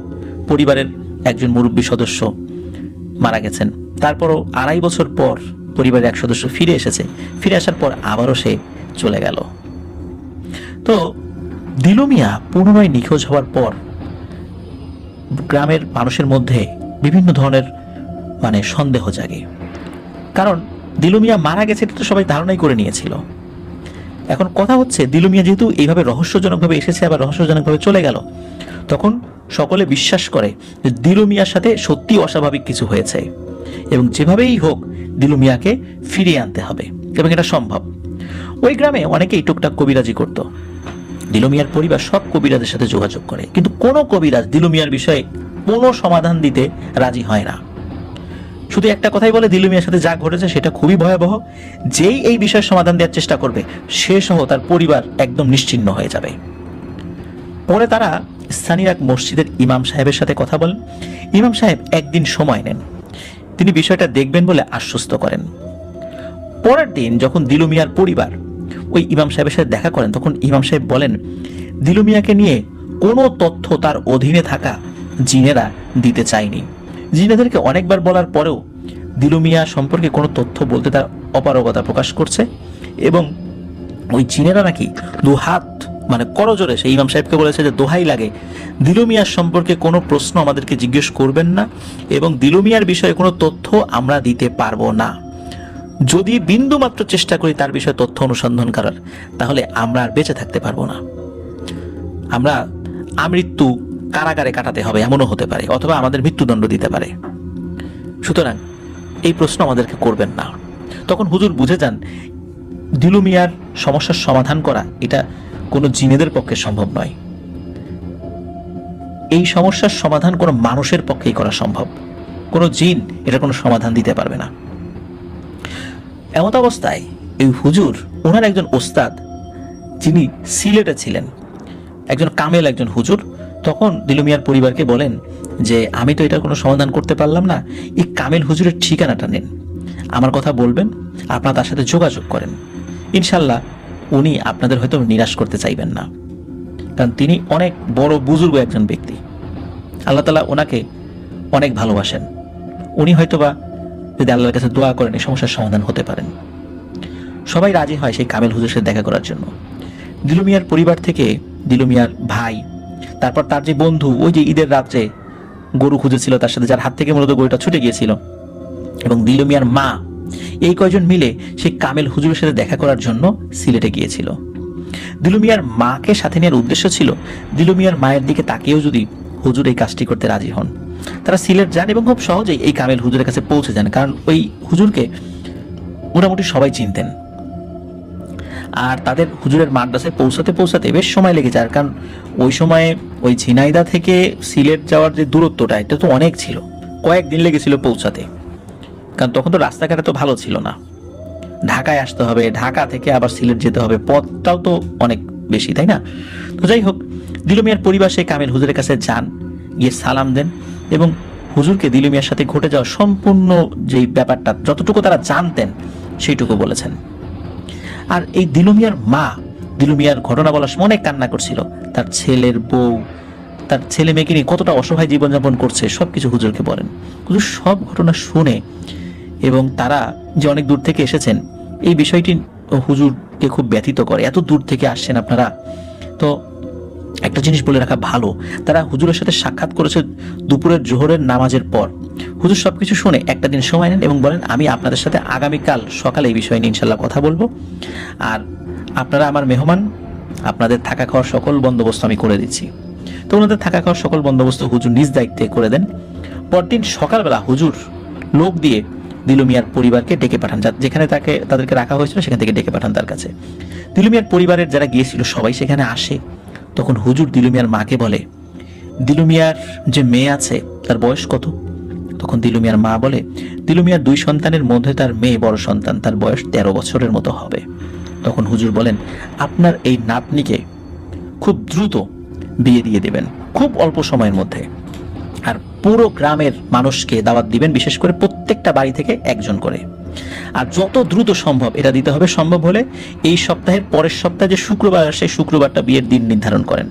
পরিবারের একজন মুরব্বী সদস্য মারা গেছেন। তারপরও 2.5 বছর পর পরিবারের এক সদস্য ফিরে এসেছে। ফিরে আসার পর আবারও সে চলে গেল। তো দিলু মিয়া পুনরায় নিখোঁজ হওয়ার পর গ্রামের মানুষের মধ্যে বিভিন্ন ধরনের সন্দেহ জাগে। কারণ দিলু মিয়া মারা গেছে এটা তো সবাই ধারণাই করে নিয়েছিল। এখন কথা হচ্ছে, দিলু মিয়া যেহেতু এইভাবে রহস্যজনকভাবে এসেছে আবার রহস্যজনকভাবে চলে গেল, তখন সকলে বিশ্বাস করে যে দিলু মিয়ার সাথে সত্যি অস্বাভাবিক কিছু হয়েছে এবং যেভাবেই হোক দিলু মিয়াকে ফিরিয়ে আনতে হবে এবং এটা সম্ভব। ওই গ্রামে অনেকেই টুকটাক কবিরাজি করত। দিলু মিয়ার পরিবার সব কবিরাজের সাথে যোগাযোগ করে, কিন্তু কোনো কবিরাজ দিলু মিয়ার বিষয়ে কোনো সমাধান দিতে রাজি হয় না। শুধু একটা কথাই বলে, দিলু মিয়ার সাথে যা ঘটেছে সেটা খুবই ভয়াবহ। যেই এই বিষয়ের সমাধান দেওয়ার চেষ্টা করবে সে সহ তার পরিবার একদম নিশ্চিহ্ন হয়ে যাবে। পরে তারা স্থানীয় এক মসজিদের ইমাম সাহেবের সাথে কথা বলেন। ইমাম সাহেব একদিন সময় নেন, তিনি বিষয়টা দেখবেন বলে আশ্বস্ত করেন। পরের দিন যখন দিলু মিয়ার পরিবার ওই ইমাম সাহেবের সাথে দেখা করেন, তখন ইমাম সাহেব বলেন দিলু মিয়াকে নিয়ে কোনো তথ্য তার অধীনে থাকা জিনেরা দিতে চায়নি। জিনেদেরকে অনেকবার বলার পরেও দিলু মিয়া সম্পর্কে কোনো তথ্য বলতে তার অপারগতা প্রকাশ করছে এবং ওই জিনেরা নাকি দুহাত করজোরে সেই ইমাম সাহেবকে বলেছে যে দোহাই লাগে, দিলু মিয়ার সম্পর্কে কোনো প্রশ্ন আমাদেরকে জিজ্ঞেস করবেন না এবং দিলু মিয়ার বিষয়ে কোনো তথ্য আমরা দিতে পারবো না। যদি বিন্দু মাত্র চেষ্টা করি তার বিষয়ে তথ্য অনুসন্ধান করার, তাহলে আমরা আর বেঁচে থাকতে পারবো না। আমরা আমৃত্যু কারাগারে কাটাতে হবে এমনও হতে পারে, অথবা আমাদের মৃত্যুদণ্ড দিতে পারে। সুতরাং এই প্রশ্ন আমাদেরকে করবেন না। তখন হুজুর বুঝে যান দিলু মিয়ার সমস্যার সমাধান করা এটা কোনো জিনেদের পক্ষে সম্ভব নয়। এই সমস্যার সমাধান কোনো মানুষের পক্ষেই করা সম্ভব, কোনো জিন এটা কোনো সমাধান দিতে পারবে না। এমত অবস্থায় এই হুজুর ওনার একজন ওস্তাদ যিনি সিলেটে ছিলেন, একজন কামেল একজন হুজুর, তখন দিলু মিয়ার পরিবারকে বলেন যে আমি তো এটার কোনো সমাধান করতে পারলাম না, এই কামেল হুজুরের ঠিকানাটা নেন, আমার কথা বলবেন, আপনারা তার সাথে যোগাযোগ করেন, ইনশাল্লাহ উনি আপনাদের হয়তো নিরাশ করতে চাইবেন না। কারণ তিনি অনেক বড় বুজুর্গ একজন ব্যক্তি, আল্লাহ তাআলা ওনাকে অনেক ভালোবাসেন, উনি হয়তোবা যদি আল্লাহর কাছে দোয়া করেন এই সমস্যার সমাধান হতে পারেন। সবাই রাজি হয় সেই কামেল হুজুরের সাথে দেখা করার জন্য। দিলু মিয়ার পরিবার থেকে দিলু মিয়ার ভাই, তারপর তার যে বন্ধু ওই যে ঈদের রাত্রে গরু খুঁজেছিল তার সাথে, যার হাত থেকে মূলত গরুটা ছুটে গিয়েছিল, এবং দিলু মিয়ার মা, এই কয়জন মিলে সেই কামেল হুজুরের সাথে দেখা করার জন্য সিলেটে গিয়েছিল। দিলু মিয়ার মাকে সাথে নেওয়ার উদ্দেশ্য ছিল দিলু মিয়ার মায়ের দিকে তাকিয়েও যদি হুজুর এই কাজটি করতে রাজি হন। তারা সিলেট যান এবং খুব সহজেই এই কামেল হুজুরের কাছে পৌঁছে যান, কারণ ওই হুজুরকে মোটামুটি সবাই চিনতেন। আর তাদের হুজুরের মাদ্রাসায় পৌঁছাতে বেশ সময় লেগে যায়, কারণ ওই সময়ে ওই ঝিনাইদহ থেকে সিলেট যাওয়ার যে দূরত্বটা এটা তো অনেক ছিল, কয়েকদিন লেগেছিল পৌঁছাতে, কারণ তখন তো রাস্তাঘাট তো ভালো ছিল না। ঢাকায় আসতে হবে, ঢাকা থেকে আবার সিলেট যেতে হবে, পথটাও তো অনেক বেশি, তাই না? তো যাই হোক, দিলু মিয়ার পরিবার সেই কামেল হুজুরের কাছে যান, গিয়ে সালাম দেন এবং হুজুরকে দিলু মিয়ার সাথে ঘটে যাওয়া সম্পূর্ণ যেই ব্যাপারটা যতটুকু তারা জানতেন সেইটুকু বলেছেন। আর এই দিলু মিয়ার মা দিলু মিয়ার ঘটনা বলার সময় অনেক কান্না করছিল, তার ছেলের বউ, তার ছেলে মেয়েকে নিয়ে কতটা অসহায় জীবনযাপন করছে সবকিছু হুজুরকে বলেন। হুজুর সব ঘটনা শুনে এবং তারা যে অনেক দূর থেকে এসেছেন এই বিষয়টি হুজুরকে খুব ব্যথিত করে, এত দূর থেকে আসছেন আপনারা। তো একটা জিনিস বলে রাখা ভালো, তারা হুজুরের সাথে সাক্ষাৎ করেছে দুপুরের জোহরের নামাজের পর। হুজুর সবকিছু শুনে একটা দিন সময় নেন এবং বলেন আমি আপনাদের সাথে আগামীকাল সকালে এই বিষয় নিয়ে ইনশাল্লাহ কথা বলবো, আর আপনারা আমার মেহমান, আপনাদের থাকা খাওয়ার সকল বন্দোবস্ত আমি করে দিচ্ছি। তো ওনাদের থাকা খাওয়ার সকল বন্দোবস্ত হুজুর নিজ দায়িত্বে করে দেন। পরদিন সকালবেলা হুজুর লোক দিয়ে দিলু মিয়ার পরিবারকে ডেকে পাঠান, যেখানে তাদেরকে রাখা হয়েছিল সেখান থেকে ডেকে পাঠান তার কাছে। দিলু মিয়ার পরিবারের যারা গিয়েছিল সবাই সেখানে আসে। তখন হুজুর দিলু মিয়ার মাকে বলে দিলু মিয়ার যে মেয়ে আছে তার বয়স কত? তখন দিলু মিয়ার মা বলে দিলু মিয়ার 2 সন্তানের মধ্যে তার মেয়ে বড় সন্তান, তার বয়স 13 বছরের মতো হবে। তখন হুজুর বলেন আপনার এই নাতনিকে খুব দ্রুত বিয়ে দিয়ে দেবেন, খুব অল্প সময়ের মধ্যে, আর পুরো গ্রামের মানুষকে দাওয়াত দিবেন, বিশেষ করে প্রত্যেকটা বাড়ি থেকে একজন করে, আর যত দ্রুত সম্ভব এটা দিতে হবে। সম্ভব হলে এই সপ্তাহের পরের সপ্তাহে যে শুক্রবার আসে শুক্রবারটা বিয়ের দিন নির্ধারণ করেন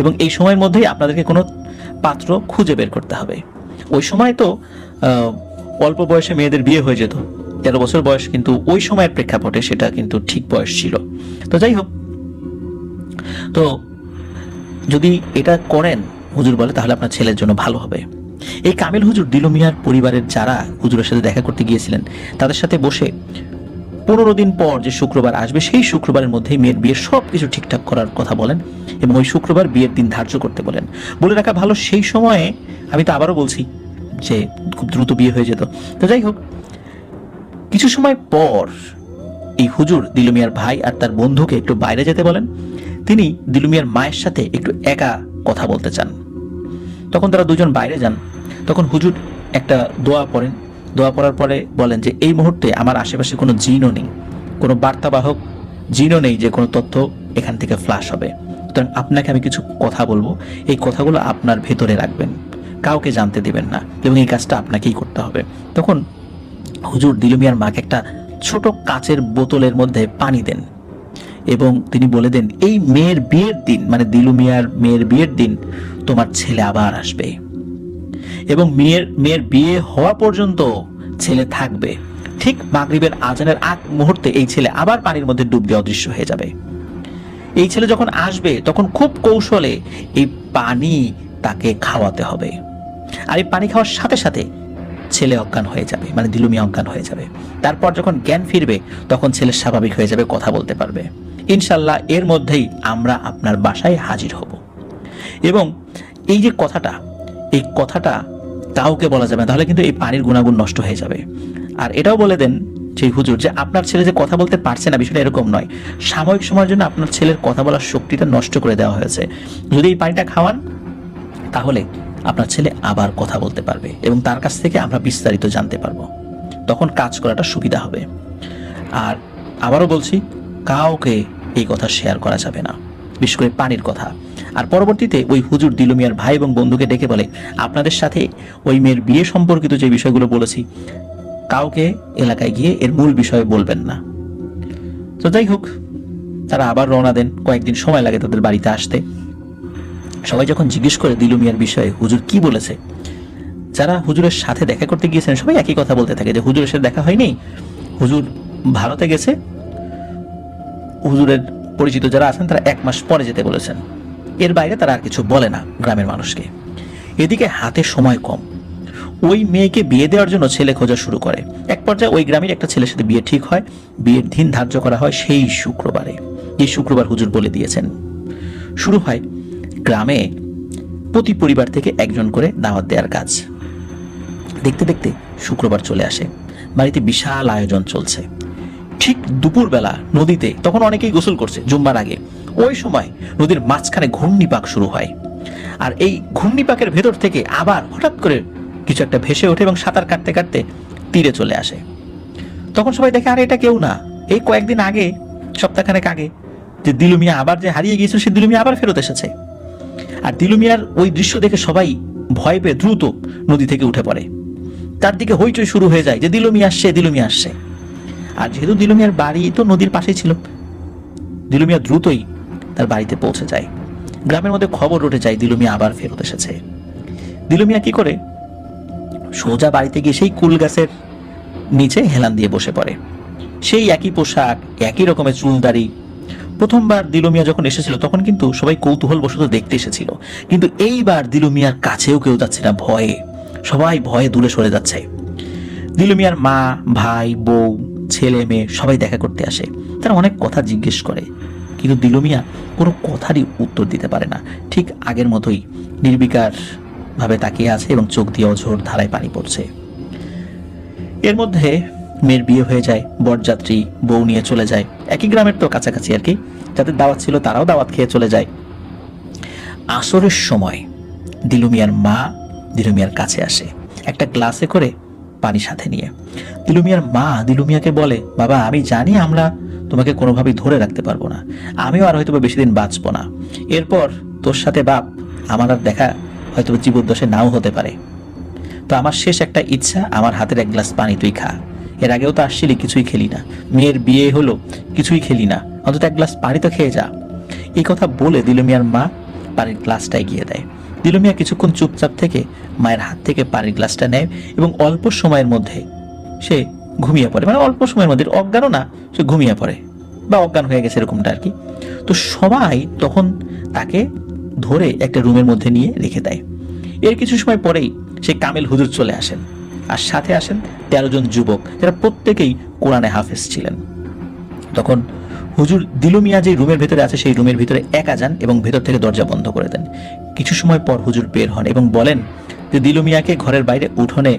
এবং এই সময়ের মধ্যেই আপনাদেরকে কোনো পাত্র খুঁজে বের করতে হবে। ওই সময় তো অল্প বয়সে মেয়েদের বিয়ে হয়ে যেত, 13 বছর বয়স, কিন্তু ওই সময়ের প্রেক্ষাপটে সেটা কিন্তু ঠিক বয়স ছিল। তো যাই হোক, তো যদি এটা করেন হুজুর বলে তাহলে আপনার ছেলের জন্য ভালো হবে। এই কামিল হুজুর দিলু মিয়ার পরিবারের যারা হুজুরের সাথে দেখা করতে গিয়েছিলেন তাদের সাথে বসে 15 দিন পর যে শুক্রবার আসবে সেই শুক্রবারের মধ্যেই মেয়ের বিয়ের সব কিছু ঠিকঠাক করার কথা বলেন এবং ওই শুক্রবার বিয়ের দিন ধার্য করতে বলেন। বলে রাখা ভালো, সেই সময়ে আমি তো আবারও বলছি যে খুব দ্রুত বিয়ে হয়ে যেত। তো যাই হোক, কিছু সময় পর এই হুজুর দিলু মিয়ার ভাই আর তার বন্ধুকে একটু বাইরে যেতে বলেন। তিনি দিলু মিয়ার মায়ের সাথে একটু একা কথা বলতে চান। তখন তারা দুজন বাইরে যান। তখন হুজুর একটা দোয়া পড়েন। দোয়া পড়ার পরে বলেন যে এই মুহূর্তে আমার আশেপাশে কোনো জিনও নেই, কোনো বার্তাবাহক জিনও নেই যে কোনো তথ্য এখান থেকে ফ্ল্যাশ হবে। সুতরাং আপনাকে আমি কিছু কথা বলবো, এই কথাগুলো আপনার ভেতরে রাখবেন, কাউকে জানতে দিবেন না, এবং এই কাজটা আপনাকেই করতে হবে। তখন হুজুর দিলু মিয়ার মাকে একটা ছোট কাচের বোতলের মধ্যে পানি দেন এবং তিনি বলে দেন, এই মেয়ের বিয়ের দিন, মানে দিলু মিয়ার মেয়ের বিয়ের দিন তোমার ছেলে আবার আসবে এবং মেয়ের বিয়ে হওয়া পর্যন্ত ছেলে থাকবে। ঠিক মাগরিবের আজানের আগ মুহূর্তে এই ছেলে আবার পানির মধ্যে ডুব দিয়ে অদৃশ্য হয়ে যাবে। এই ছেলে যখন আসবে তখন খুব কৌশলে এই পানি তাকে খাওয়াতে হবে, আর এই পানি খাওয়ার সাথে সাথে ছেলে অজ্ঞান হয়ে যাবে, মানে দিলু মিয়া অজ্ঞান হয়ে যাবে। তারপর যখন জ্ঞান ফিরবে তখন ছেলে স্বাভাবিক হয়ে যাবে, কথা বলতে পারবে। ইনশাল্লাহ এর মধ্যেই আমরা আপনার বাসায় হাজির হব। এবং এই যে কথাটা, এই কথাটা কাউকে বলা যাবে না, তাহলে কিন্তু এই পানির গুণাগুণ নষ্ট হয়ে যাবে। আর এটাও বলে দেন সেই হুজুর যে আপনার ছেলে যে কথা বলতে পারছে না, বিষয়টা এরকম নয়, সাময়িক সময়ের জন্য আপনার ছেলের কথা বলার শক্তিটা নষ্ট করে দেওয়া হয়েছে। যদি এই পানিটা খাওয়ান তাহলে আপনার ছেলে আবার কথা বলতে পারবে এবং তার কাছ থেকে আমরা বিস্তারিত জানতে পারবো, তখন কাজ করাটা সুবিধা হবে। আর আবারও বলছি, কাউকে এই কথা শেয়ার করা যাবে না, বিশেষ করে পানির কথা। আর পরবর্তীতে ওই হুজুর দিলু মিয়ার ভাই এবং বন্ধুকে ডেকে বলে, আপনাদের সাথে ওই মেয়ের বিয়ে সম্পর্কিত যে বিষয়গুলো বলেছি কাউকে এলাকায় গিয়ে এর মূল বিষয়ে বলবেন না। তো যাই হোক, তারা আবার রওনা দেন। কয়েকদিন সময় লাগে তাদের বাড়িতে আসতে। সবাই যখন জিজ্ঞেস করে দিলু মিয়ার বিষয়ে হুজুর কি বলেছে, যারা হুজুরের সাথে দেখা করতে গিয়েছেন সবাই একই কথা বলতে থাকে যে হুজুরের সাথে দেখা হয়নি, হুজুর ভারতে গেছে, হুজুরের পরিচিত যারা আছেন তারা 1 মাস পরে যেতে বলেছেন। এর বাইরে তারা আর কিছু বলে না গ্রামের মানুষকে। এদিকে হাতে সময় কম, ওই মেয়েকে বিয়ে দেওয়ার জন্য ছেলে খোঁজা শুরু করে। এক পর্যায়ে ওই গ্রামের একটা ছেলের সাথে বিয়ে ঠিক হয়। বিয়ের দিন ধার্য করা হয় সেই শুক্রবারে, এই শুক্রবার হুজুর বলে দিয়েছেন। শুরু হয় গ্রামে প্রতি পরিবার থেকে একজন করে দাওয়াত দেওয়ার কাজ। দেখতে দেখতে শুক্রবার চলে আসে, বাড়িতে বিশাল আয়োজন চলছে। ঠিক দুপুরবেলা নদীতে, তখন অনেকেই গোসল করছে জুম্মার আগে, ওই সময় নদীর মাঝখানে ঘূর্ণিপাক শুরু হয়। আর এই ঘূর্ণিপাকের ভেতর থেকে আবার হঠাৎ করে কিছু একটা ভেসে ওঠে এবং সাঁতার কাটতে কাটতে তীরে চলে আসে। তখন সবাই দেখে, আরে এটা কেউ না, এই কয়েকদিন আগে, সপ্তাহখানেক আগে যে দিলু মিয়া আবার যে হারিয়ে গিয়েছিল, সে দিলু মিয়া আবার ফেরত এসেছে। আর দিলু মিয়ার ওই দৃশ্য দেখে সবাই ভয় পেয়ে দ্রুত নদী থেকে উঠে পড়ে। তার দিকে হইচই শুরু হয়ে যায় যে দিলু মিয়া আসছে, দিলু মিয়া আসছে। আর যেহেতু দিলু মিয়ার বাড়ি তো নদীর পাশেই ছিল, দিলু মিয়া দ্রুতই তার বাড়িতে পৌঁছে যায়। গ্রামের মধ্যে খবর উঠে যায় দিলু মিয়া আবার ফেরত এসেছে। দিলু মিয়া কি করে, সোজা বাড়িতে গিয়ে সেই কুল গাছের নিচে হেলান দিয়ে বসে পড়ে। সেই একই পোশাক, একই রকমের চুলদাড়ি। প্রথমবার দিলু মিয়া যখন এসেছিল তখন কিন্তু সবাই কৌতূহল বশত দেখতে এসেছিল, কিন্তু এইবার দিলু মিয়ার কাছেও কেউ যাচ্ছে না, ভয়ে সবাই ভয়ে দূরে সরে যাচ্ছে। দিলু মিয়ার মা, ভাই, বউ, ছেলে মেয়ে সবাই দেখা করতে আসে। তারা অনেক কথা জিজ্ঞেস করে, কিন্তু দিলু মিয়া কোনো কথারই উত্তর দিতে পারে না। ঠিক আগের মতোই নির্বিকার ভাবে তাকিয়ে আছে এবং চোখ দিয়ে অঝোর ধারায় পানি পড়ছে। এর মধ্যে মেয়ের বিয়ে হয়ে যায়, বরযাত্রী বউ নিয়ে চলে যায়। একই গ্রামের তো কাছাকাছি আর কি, যাদের দাওয়াত ছিল তারাও দাওয়াত খেয়ে চলে যায়। আসরের সময় দিলু মিয়ার মা দিলু মিয়ার কাছে আসে একটা গ্লাসে করে পানি সাথে নিয়ে। দিলু মিয়ার মা দিলু মিয়াকে বলে, বাবা আমি জানি আমরা তোমাকে কোনোভাবেই ধরে রাখতে পারবো না, আমিও আর হয়তো বেশি দিন বাঁচবো না, এরপর তোর সাথে বাপ আমার আর দেখা হয়তো জীবদ্দশে নাও হতে পারে, তো আমার শেষ একটা ইচ্ছা, আমার হাতের 1 গ্লাস পানি তুই খা। এর আগেও তো আসছিলি, কিছুই খেলি না, মেয়ের বিয়ে হলো কিছুই খেলি না, অন্তত 1 গ্লাস পানি তো খেয়ে যা। এই কথা বলে দিলু মিয়ার মা পানির গ্লাসটা এগিয়ে দেয়। দিলু মিয়া কিছুক্ষণ চুপচাপ থেকে মায়ের হাত থেকে পানির গ্লাসটা নেয় এবং অল্প সময়ের মধ্যে সে ঘুমিয়ে পড়ে, মানে অল্প সময়ের মধ্যে, অজ্ঞানও না, সে ঘুমিয়ে পড়ে বা অজ্ঞান হয়ে গেছে এরকমটা আর কি। তো সবাই তখন তাকে ধরে একটা রুমের মধ্যে নিয়ে রেখে দেয়। এর কিছু সময় পরেই সেই কামেল হুজুর চলে আসেন, আর সাথে আসেন 13 জন যুবক, যারা প্রত্যেকেই কোরআনে হাফেজ ছিলেন। তখন হুজুর দিলু মিয়া যে রুমের ভেতরে আছে সেই রুমের ভিতরে একা যান এবং ভেতর থেকে দরজা বন্ধ করে দেন। কিছু সময় পর হুজুর বের হন এবং বলেন যে দিলু মিয়াকে ঘরের বাইরে উঠোনে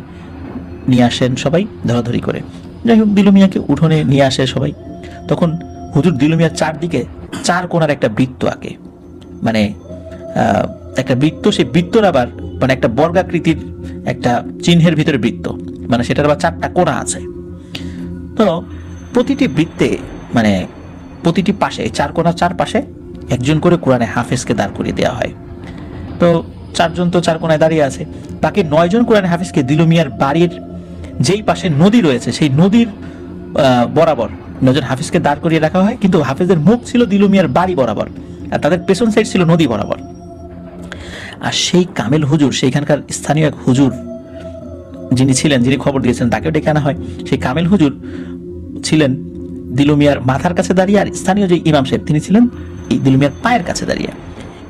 নিয়ে আসেন সবাই ধরাধরি করে। যাই হোক, দিলু মিয়াকে উঠোনে নিয়ে আসে সবাই। তখন হুজুর দিলু মিয়ার চারদিকে 4 কোণার একটা বৃত্ত আঁকে, মানে একটা বৃত্ত, সেই বৃত্তর আবার মানে একটা বর্গাকৃতির একটা চিহ্নের ভিতরে বৃত্ত, মানে সেটার আবার 4টা কোণা আছে। তো প্রতিটি বৃত্তে মানে প্রতিটি পাশে 4 কোণার 4 পাশে একজন করে কোরআনে হাফেজকে দাঁড় করিয়ে দেওয়া হয়। তো 4 জন তো 4 কোণায় দাঁড়িয়ে আছে, বাকি 9 জন কোরআনে হাফেজকে দিলু মিয়ার বাড়ির যেই পাশে নদী রয়েছে সেই নদীর বরাবর 9 জন হাফেজকে দাঁড় করিয়ে রাখা হয়, কিন্তু হাফেজের মুখ ছিল দিলু মিয়ার বাড়ি বরাবর আর তাদের পেছন সাইড ছিল নদী বরাবর। আর সেই কামেল হুজুর, সেইখানকার স্থানীয় এক হুজুর যিনি ছিলেন, যিনি খবর দিয়েছেন, তাকেও ডেকে আনা হয়। সেই কামেল হুজুর ছিলেন দিলু মিয়ার মাথার কাছে দাঁড়িয়ে, আর স্থানীয় যে ইমাম সাহেব তিনি ছিলেন এই দিলু মিয়ার পায়ের কাছে দাঁড়িয়ে।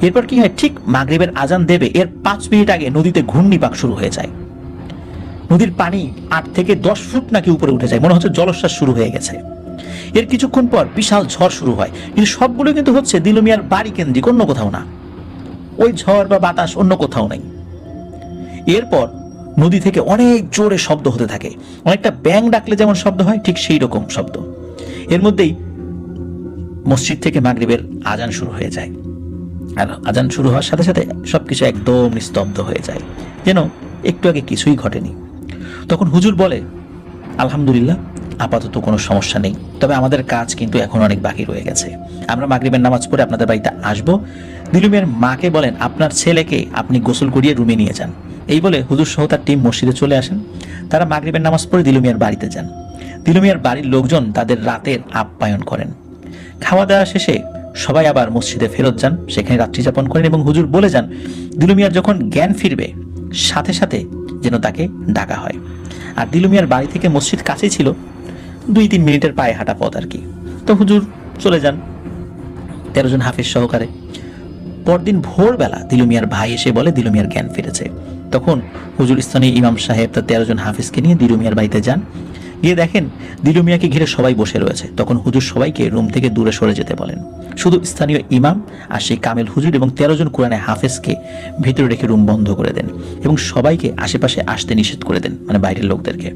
এরপর কি হয়, ঠিক মাগরিবের আজান দেবে এর 5 মিনিট আগে নদীতে ঘূর্ণিপাক শুরু হয়ে যায়। নদীর পানি 8 থেকে 10 ফুট নাকি উপরে উঠে যায়, মনে হচ্ছে জলোচ্ছ্বাস শুরু হয়ে গেছে। এর কিছুক্ষণ পর বিশাল ঝড় শুরু হয়, কিন্তু সবগুলো কিন্তু হচ্ছে দিলু মিয়ার বাড়ি কেন্দ্রিক, অন্য কোথাও না। ওই ঝড় বা বাতাস অন্য কোথাও নেই। এরপর নদী থেকে অনেক জোরে শব্দ হতে থাকে, অনেকটা ব্যাঙ ডাকলে যেমন শব্দ হয় ঠিক সেই রকম শব্দ। এর মধ্যেই মসজিদ থেকে মাগরিবের আজান শুরু হয়ে যায়, আর আজান শুরু হওয়ার সাথে সাথে সবকিছু একদম নিস্তব্ধ হয়ে যায়, যেন একটু আগে কিছুই ঘটেনি। তখন হুজুর বলে, আলহামদুলিল্লাহ, আপাতত কোনো সমস্যা নেই, তবে আমাদের কাজ কিন্তু এখন অনেক বাকি রয়ে গেছে। আমরা মাগরিবের নামাজ পড়ে আপনাদের বাড়িতে আসবো। দিলু মিয়ার মাকে বলেন আপনার ছেলেকে আপনি গোসল করিয়ে রুমে নিয়ে যান। এই বলে হুজুর সহ তার টিম মসজিদে চলে আসেন। তারা মাগরিবের নামাজ পড়ে দিলু মিয়ার বাড়িতে যান। দিলু মিয়ার বাড়ির লোকজন তাদের রাতের আপ্যায়ন করেন। খাওয়া দাওয়া শেষে সবাই আবার মসজিদে ফেরত যান, সেখানে রাত্রি যাপন করেন এবং হুজুর বলে যান দিলু মিয়ার যখন জ্ঞান ফিরবে সাথে সাথে যেন তাকে ডাকা হয়। আর দিলু মিয়ার বাড়ি থেকে মসজিদ কাছেই ছিল, 2-3 মিনিটের পায়ে হাঁটা পথ আর কি। তো হুজুর চলে যান 13 জন হাফেজ সহকারে। পরদিন ভোরবেলা দিলু মিয়ার ভাই এসে বলে দিলু মিয়ার জ্ঞান ফিরেছে। তখন হুজুর স্থানীয় ইমাম সাহেব তার 13 জন হাফেজকে নিয়ে দিলু মিয়ার বাড়িতে যান। গিয়ে দেখেন দিলু মিয়াকে ঘিরে সবাই বসে রয়েছে। তখন হুজুর সবাইকে রুম থেকে দূরে সরে যেতে বলেন। শুধু স্থানীয় ইমাম আর সেই কামেল হুজুর এবং 13 জন কোরআনে হাফেজকে ভিতরে রেখে রুম বন্ধ করে দেন এবং সবাইকে আশেপাশে আসতে নিষেধ করে দেন, মানে বাইরের লোকদেরকে।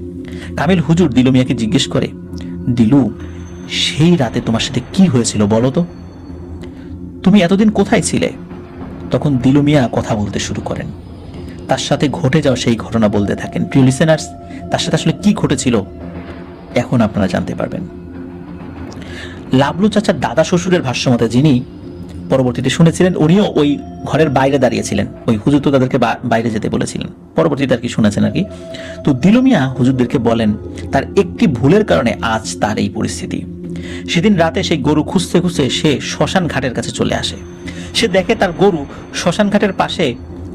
কামেল হুজুর দিলু মিয়াকে জিজ্ঞেস করে, দিলু, সেই রাতে তোমার সাথে কি হয়েছিল বলো তো? তুমি এতদিন কোথায় ছিলে? তখন দিলু মিয়া কথা বলতে শুরু করেন, তার সাথে ঘটে যাওয়া সেই ঘটনা বলতে থাকেন। প্রিয় লিসেনার্স, তার সাথে আসলে কি ঘটেছিল এখন আপনারা জানতে পারবেন। লাবলু চাচার দাদা শ্বশুরের ভাষ্যমতে, যিনি পরবর্তীতে শুনেছিলেন, উনিও ওই ঘরের বাইরে দাঁড়িয়েছিলেন, ওই হুজুর তো তাদেরকে বাইরে যেতে বলেছিলেন, পরবর্তীতে আর কি শুনেছেন আর কি। তো দিলু মিয়া হুজুরদেরকে বলেন তার একটি ভুলের কারণে আজ তার এই পরিস্থিতি। সেদিন রাতে সেই গরু খুঁজতে খুঁজতে সে শ্মশান ঘাটের কাছে চলে আসে। সে দেখে তার গরু শ্মশান ঘাটের পাশে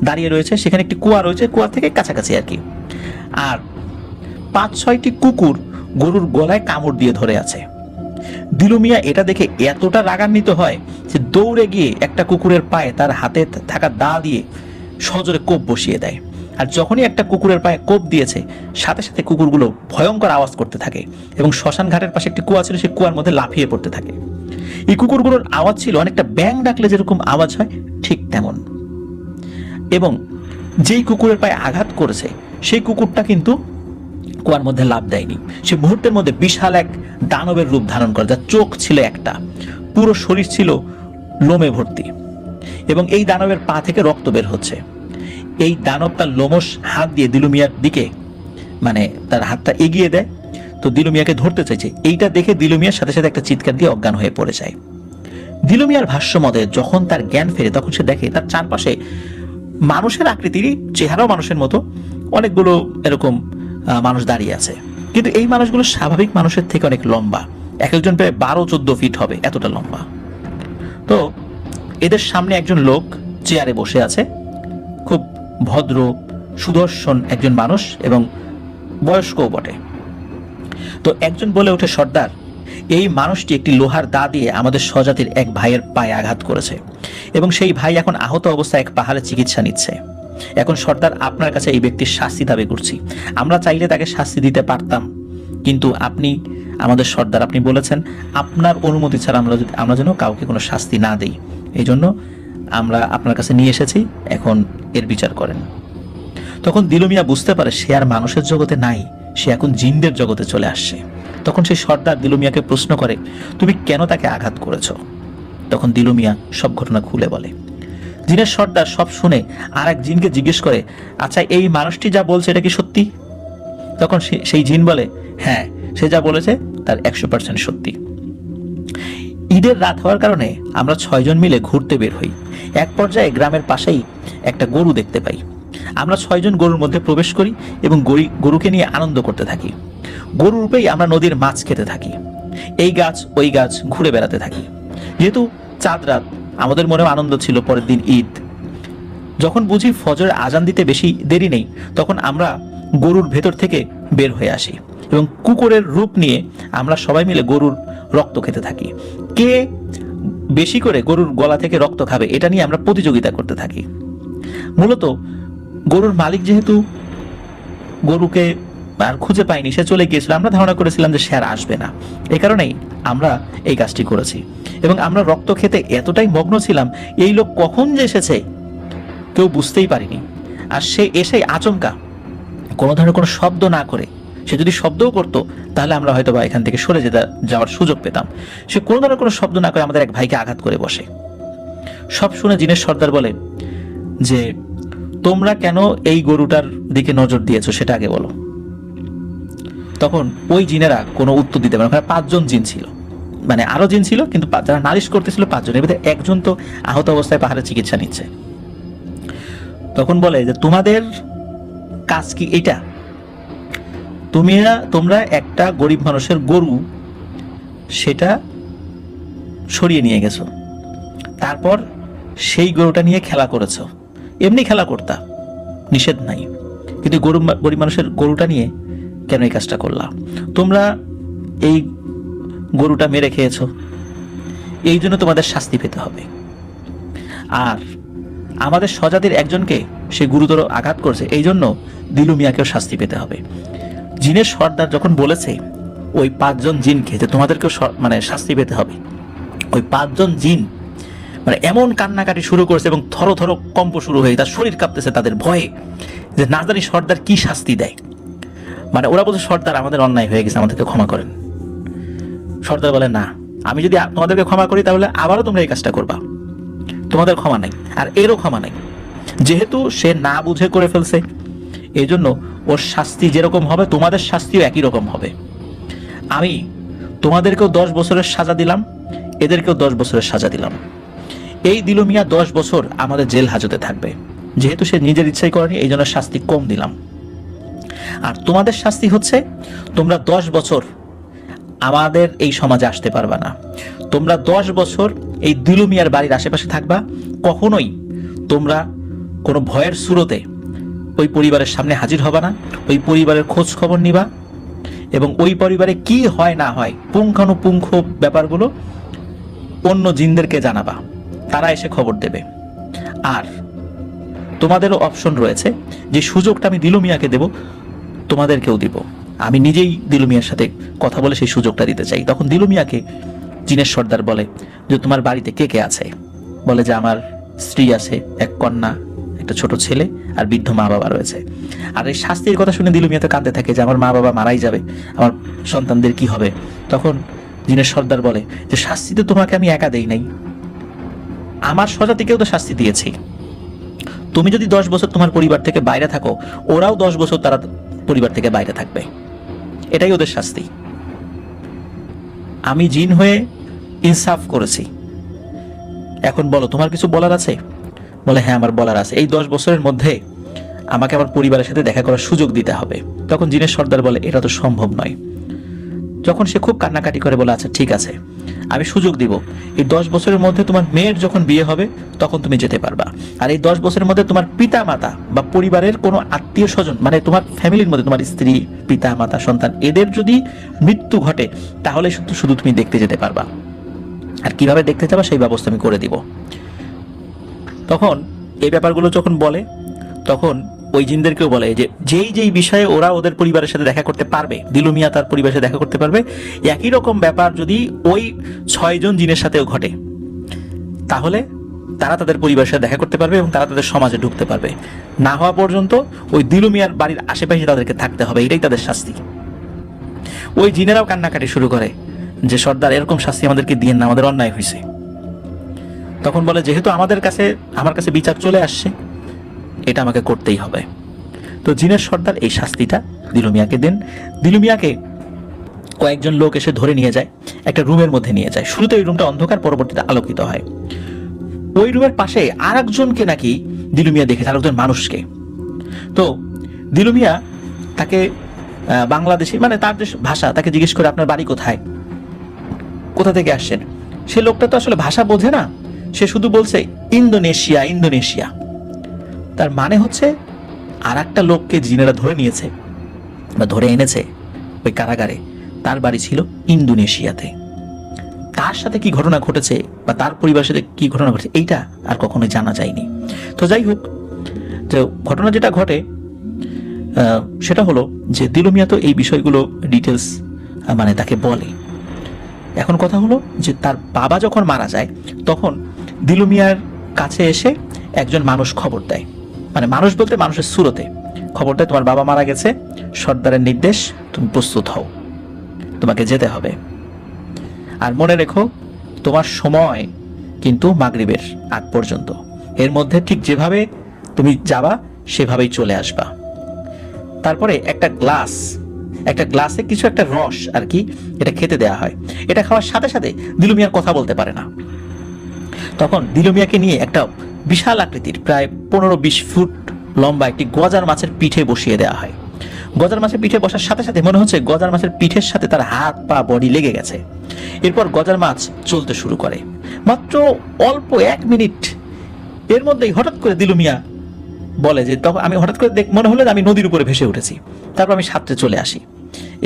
দাঁড়িয়ে রয়েছে, সেখানে একটি কুয়া রয়েছে, কুয়া থেকে কাছাকাছি আর কি। আর 5-6টি কুকুর গরুর গলায় কামড় দিয়ে ধরে আছে। দিলু মিয়া এটা দেখে এতটা রাগান্বিত হয় যে দৌড়ে গিয়ে একটা কুকুরের পায়ে তার হাতে থাকা দা দিয়ে সজোরে কোপ বসিয়ে দেয়। আর যখনই একটা কুকুরের পায়ে কোপ দিয়েছে সাথে সাথে কুকুরগুলো ভয়ঙ্কর আওয়াজ করতে থাকে এবং শ্মশান ঘাটের পাশে একটি কুয়া ছিল, সেই কুয়ার মধ্যে লাফিয়ে পড়তে থাকে। এই কুকুরগুলোর আওয়াজ ছিল অনেকটা ব্যাঙ ডাকলে যেরকম আওয়াজ হয় ঠিক তেমন। এবং যেই কুকুরের পায়ে আঘাত করেছে সেই কুকুরটা কিন্তু কুয়ার মধ্যে লাফ দেয়নি, সে মুহূর্তের মধ্যে বিশাল এক দানবের রূপ ধারণ করে, যার চোখ ছিল একটা, পুরো শরীর ছিল লোমে ভর্তি এবং এই দানবের পা থেকে রক্ত বের হচ্ছে। এই দানব তার লোমশ হাত দিয়ে দিলু মিয়ার দিকে, মানে তার হাতটা এগিয়ে দেয়। তো দিলু মিয়াকে ধরতে চাইছে, এইটা দেখে দিলু মিয়ার সাথে সাথে একটা চিৎকার দিয়ে অজ্ঞান হয়ে পড়ে যায়। দিলু মিয়ার ভাষ্য মতে যখন তার জ্ঞান ফেরে তখন সে দেখে তার চারপাশে মানুষের আকৃতির, চেহারাও মানুষের মতো অনেকগুলো এরকম মানুষ দাঁড়িয়ে আছে, কিন্তু এই মানুষগুলো স্বাভাবিক মানুষের থেকে অনেক লম্বা, এক একজন প্রায় 12-14 ফিট হবে, এতটা লম্বা। তো এদের সামনে একজন লোক চেয়ারে বসে আছে, ভদ্র সুদর্শন একজন মানুষ এবং বয়স্কও বটে। তো একজন বলে ওঠে, সর্দার, এই মানুষটি একটি লোহার দা দিয়ে আমাদের স্বজাতির এক ভাইয়ের পায়ে আঘাত করেছে এবং সেই ভাই এখন আহত অবস্থায় এক পাহাড়ে চিকিৎসা নিচ্ছে। এখন সর্দার, আপনার কাছে এই ব্যক্তির শাস্তি দাবি করছি। আমরা চাইলে তাকে শাস্তি দিতে পারতাম, কিন্তু আপনি আমাদের সর্দার, আপনি বলেছেন আপনার অনুমতি ছাড়া আমরা যেন কাউকে কোনো শাস্তি না দেই। এই জন্য আমরা আপনার কাছে নিয়ে এসেছি, এখন এর বিচার করেন। তখন দিলু মিয়া বুঝতে পারে সে আর মানুষের জগতে নাই, সে এখন জিনদের জগতে চলে আসছে। তখন সেই সর্দার দিলু মিয়াকে প্রশ্ন করে, তুমি কেন তাকে আঘাত করেছ? তখন দিলু মিয়া সব ঘটনা খুলে বলে। জিনের সর্দার সব শুনে আর এক জিনকে জিজ্ঞেস করে, আচ্ছা, এই মানুষটি যা বলছে এটা কি সত্যি? তখন সেই জিন বলে, হ্যাঁ, সে যা বলেছে তার 100% সত্যি। ঈদের রাত হওয়ার কারণে আমরা 6 জন মিলে ঘুরতে বের হই। এক পর্যায়ে গ্রামের পাশেই একটা গরু দেখতে পাই। আমরা 6 জন গরুর মধ্যে প্রবেশ করি এবং গরুকে নিয়ে আনন্দ করতে থাকি। গরু রূপেই আমরা নদীর মাছ খেতে থাকি, এই গাছ ওই গাছ ঘুরে বেড়াতে থাকি। যেহেতু চাঁদ রাত, আমাদের মনেও আনন্দ ছিল পরের দিন ঈদ। যখন বুঝি ফজরের আজান দিতে বেশি দেরি নেই, তখন আমরা গরুর ভেতর থেকে বের হয়ে আসি এবং কুকুরের রূপ নিয়ে আমরা সবাই মিলে গরুর রক্ত খেতে থাকি। কে বেশি করে গরুর গলা থেকে রক্ত খাবে এটা নিয়ে আমরা প্রতিযোগিতা করতে থাকি। মূলত গরুর মালিক যেহেতু গরুকে আর খুঁজে পাইনি, সে চলে গিয়েছিল, আমরা ধারণা করেছিলাম যে সে আর আসবে না। এই কারণেই আমরা এই কাজটি করেছি এবং আমরা রক্ত খেতে এতটাই মগ্ন ছিলাম, এই লোক কখন যে এসেছে কেউ বুঝতেই পারিনি। আর সে এসেই আচমকা কোনো ধরনের কোনো শব্দ না করে, সে যদি শব্দও করতো তাহলে আমরা হয়তো বা এখান থেকে সরে যাওয়ার সুযোগ পেতাম, সে কোনো ধরনের কোনো শব্দ না করে আমাদের এক ভাইকে আঘাত করে বসে। সব শুনে জিনের সর্দার বলে যে, তোমরা কেন এই গরুটার দিকে নজর দিয়েছো সেটা আগে বলো। তখন ওই জিনেরা কোনো উত্তর দিতে পারে না। ওখানে 5 জন জিন ছিল, মানে আরো জিন ছিল, কিন্তু যারা নালিশ করতেছিল 5 জন, এর মধ্যে একজন তো আহত অবস্থায় পাহাড়ে চিকিৎসা নিচ্ছে। তখন বলে যে, তোমাদের কাজ কি এটা? তোমরা একটা গরিব মানুষের গরু সেটা সরিয়ে নিয়ে গেছো, তারপর সেই গরুটা নিয়ে খেলা করেছো। এমনি খেলা করতা, নিষেধ নাই, কিন্তু গরিব মানুষের গরুটা নিয়ে কেন এই কাজটা করলা? তোমরা এই গরুটা মেরে খেয়েছো, এই জন্য তোমাদের শাস্তি পেতে হবে। আর আমাদের স্বজাতির একজনকে সে গুরুতর আঘাত করছে, এই জন্য দিলু মিয়াকেও শাস্তি পেতে হবে। জিনের সর্দার যখন বলেছে ওই 5 জন জিনকে যে তোমাদেরকেও মানে শাস্তি পেতে হবে, ওই 5 জন জিন মানে এমন কান্নাকাটি শুরু করেছে এবং থরো থরো কম্প শুরু হয়ে তার শরীর কাঁপতেছে তাদের ভয়ে, যে না জানি সর্দার কি শাস্তি দেয়। মানে ওরা বলছে, সর্দার আমাদের অন্যায় হয়ে গেছে, আমাদেরকে ক্ষমা করেন। সর্দার বলে, না, আমি যদি তোমাদেরকে ক্ষমা করি তাহলে আবারও তোমরা এই কাজটা করবা, তোমাদের ক্ষমা নাই, আর এরও ক্ষমা নাই। যেহেতু সে না বুঝে করে ফেলছে, এই জন্য ওর শাস্তি যেরকম হবে তোমাদের শাস্তিও একই রকম হবে। আমি তোমাদেরকেও 10 বছরের সাজা দিলাম, এদেরকেও 10 বছরের সাজা দিলাম। এই দিলু মিয়া 10 বছর আমাদের জেল হাজতে থাকবে, যেহেতু সে নিজের ইচ্ছাই করেনি, এই জন্য শাস্তি কম দিলাম। আর তোমাদের শাস্তি হচ্ছে, তোমরা 10 বছর আমাদের এই সমাজে আসতে পারবা না। তোমরা 10 বছর এই দিলু মিয়ার বাড়ির আশেপাশে থাকবা, কখনোই তোমরা কোনো ভয়ের সুরতে ওই পরিবারের সামনে হাজির হবা না। ওই পরিবারের খোঁজ খবর নিবা এবং ওই পরিবারে কি হয় না হয় পুঙ্খানুপুঙ্খ ব্যাপারগুলো অন্য জিনদেরকে জানাবা, তারা এসে খবর দেবে। আর তোমাদেরও অপশন রয়েছে, যে সুযোগটা আমি দিলু মিয়াকে দেব তোমাদেরকেও দিব। আমি নিজেই দিলু মিয়ার সাথে কথা বলে সেই সুযোগটা দিতে চাই। তখন দিলু মিয়াকে জিনের সর্দার বলে যে, তোমার বাড়িতে কে কে আছে? বলে যে, আমার স্ত্রী আছে, এক কন্যা, একটা ছোট ছেলে আর বৃদ্ধ মা বাবা রয়েছে। আর এই শাস্তির কথা শুনে দিলু মিয়া তো কাঁদতে থাকে যে, আমার মা বাবা মারাই যাবে, আমার সন্তানদের কি হবে? তখন জিনের সর্দার বলে যে, শাস্তি তো তোমাকে আমি একা দেই নাই, আমার স্বজাতিকেও তো শাস্তি দিয়েছি। তুমি যদি 10 বছর তোমার পরিবার থেকে বাইরে থাকো, ওরাও 10 বছর তারা পরিবার থেকে বাইরে থাকবে, এটাই ওদের শাস্তি। আমি জিন হয়ে ইনসাফ করেছি, এখন বলো তোমার কিছু বলার আছে? বলে, হ্যাঁ, আমার বলার আছে। এই 10 বছরের মধ্যে আমাকে আমার পরিবারের সাথে দেখা করার সুযোগ দিতে হবে। তখন জিনের সর্দার বলে, এটা তো সম্ভব নয়। যখন সে খুব কান্নাকাটি করে বলে, আচ্ছা ঠিক আছে, আমি সুযোগ দিব, এই 10 বছরের মধ্যে তোমার মেয়ের যখন বিয়ে হবে তখন তুমি যেতে পারবা। আর এই 10 বছরের মধ্যে তোমার পিতা মাতা বা পরিবারের কোনো আত্মীয় স্বজন, মানে তোমার ফ্যামিলির মধ্যে তোমার স্ত্রী, পিতা মাতা, সন্তান, এদের যদি মৃত্যু ঘটে তাহলে শুধু শুধু তুমি দেখতে যেতে পারবা। আর কিভাবে দেখতে যাবা সেই ব্যবস্থা আমি করে দিব। তখন এই ব্যাপারগুলো যখন বলে তখন ওই জিনদেরকেও বলে যে যেই বিষয়ে ওরা ওদের পরিবারের সাথে দেখা করতে পারবে, দিলু মিয়া তার পরিবারের সাথে দেখা করতে পারবে, একই রকম ব্যাপার যদি ওই 6 জন জিনের সাথেও ঘটে তাহলে তারা তাদের পরিবারের সাথে দেখা করতে পারবে এবং তারা তাদের সমাজে ঢুকতে পারবে। না হওয়া পর্যন্ত ওই দিলু মিয়ার বাড়ির আশেপাশে তাদেরকে থাকতে হবে, এটাই তাদের শাস্তি। ওই জিনেরাও কান্নাকাটি শুরু করে যে সর্দার এরকম শাস্তি আমাদেরকে দিয়েন না, আমাদের অন্যায় হয়েছে। তখন বলে যেহেতু আমার কাছে বিচার চলে আসছে, এটা আমাকে করতেই হবে। তো জিনের সর্দার এই শাস্তিটা দিলু মিয়াকে দেন। দিলু মিয়াকে কয়েকজন লোক এসে ধরে নিয়ে যায়, একটা রুমের মধ্যে নিয়ে যায়। শুরুতে ওই রুমটা অন্ধকার, পরবর্তীতে আলোকিত হয়। ওই রুমের পাশে আর একজনকে নাকি দিলু মিয়া দেখেছে, আরেকজন মানুষকে। তো দিলু মিয়া তাকে বাংলাদেশি, মানে তার যে ভাষা, তাকে জিজ্ঞেস করে আপনার বাড়ি কোথায়, কোথা থেকে আসছেন। সে লোকটা তো আসলে ভাষা বোঝে না, সে শুধু বলছে ইন্দোনেশিয়া ইন্দোনেশিয়া। তার মানে হচ্ছে আর একটা লোককে জিনেরা ধরে নিয়েছে বা ধরে এনেছে ওই কারাগারে, তার বাড়ি ছিল ইন্দোনেশিয়াতে। তার সাথে কি ঘটনা ঘটেছে বা তার পরিবারের সাথে কি ঘটনা ঘটেছে এইটা আর কখনোই জানা যায়নি। তো যাই হোক, যে ঘটনা যেটা ঘটে সেটা হলো যে দিলু মিয়া তো এই বিষয়গুলো ডিটেলস মানে তাকে বলে। এখন কথা হলো যে তার বাবা যখন মারা যায় তখন দিলু মিয়ার কাছে এসে একজন মানুষ খবর দেয়, মানে মানুষ বলতে মানুষের সুরতে খবর দেয়, তোমার বাবা মারা গেছে, সর্দারের নির্দেশ, তুমি প্রস্তুত হও, তোমাকে যেতে হবে। আর মনে রেখো তোমার সময় কিন্তু মাগরিবের আগ পর্যন্ত, এর মধ্যে ঠিক যেভাবে তুমি যাবা সেভাবেই চলে আসবা। তারপরে একটা গ্লাসে কিছু একটা রস আর কি, এটা খেতে দেয়া হয়। এটা খাওয়ার সাথে সাথে দিলু মিয়ার কথা বলতে পারে না। তখন দিলু মিয়াকে নিয়ে একটা বিশাল আকৃতির প্রায় 15-20 ফুট লম্বা একটি গজার মাছের পিঠে বসিয়ে দেওয়া হয়। গজার মাছের পিঠে বসার সাথে সাথে মনে হচ্ছে গজার মাছের পিঠের সাথে তার হাত পা বডি লেগে গেছে। এরপর গজার মাছ চলতে শুরু করে। মাত্র অল্প 1 মিনিট এর মধ্যেই হঠাৎ করে দিলু মিয়া বলে যে তখন আমি হঠাৎ করে মনে হলো যে আমি নদীর উপরে ভেসে উঠেছি। তারপর আমি সাঁতরে চলে আসি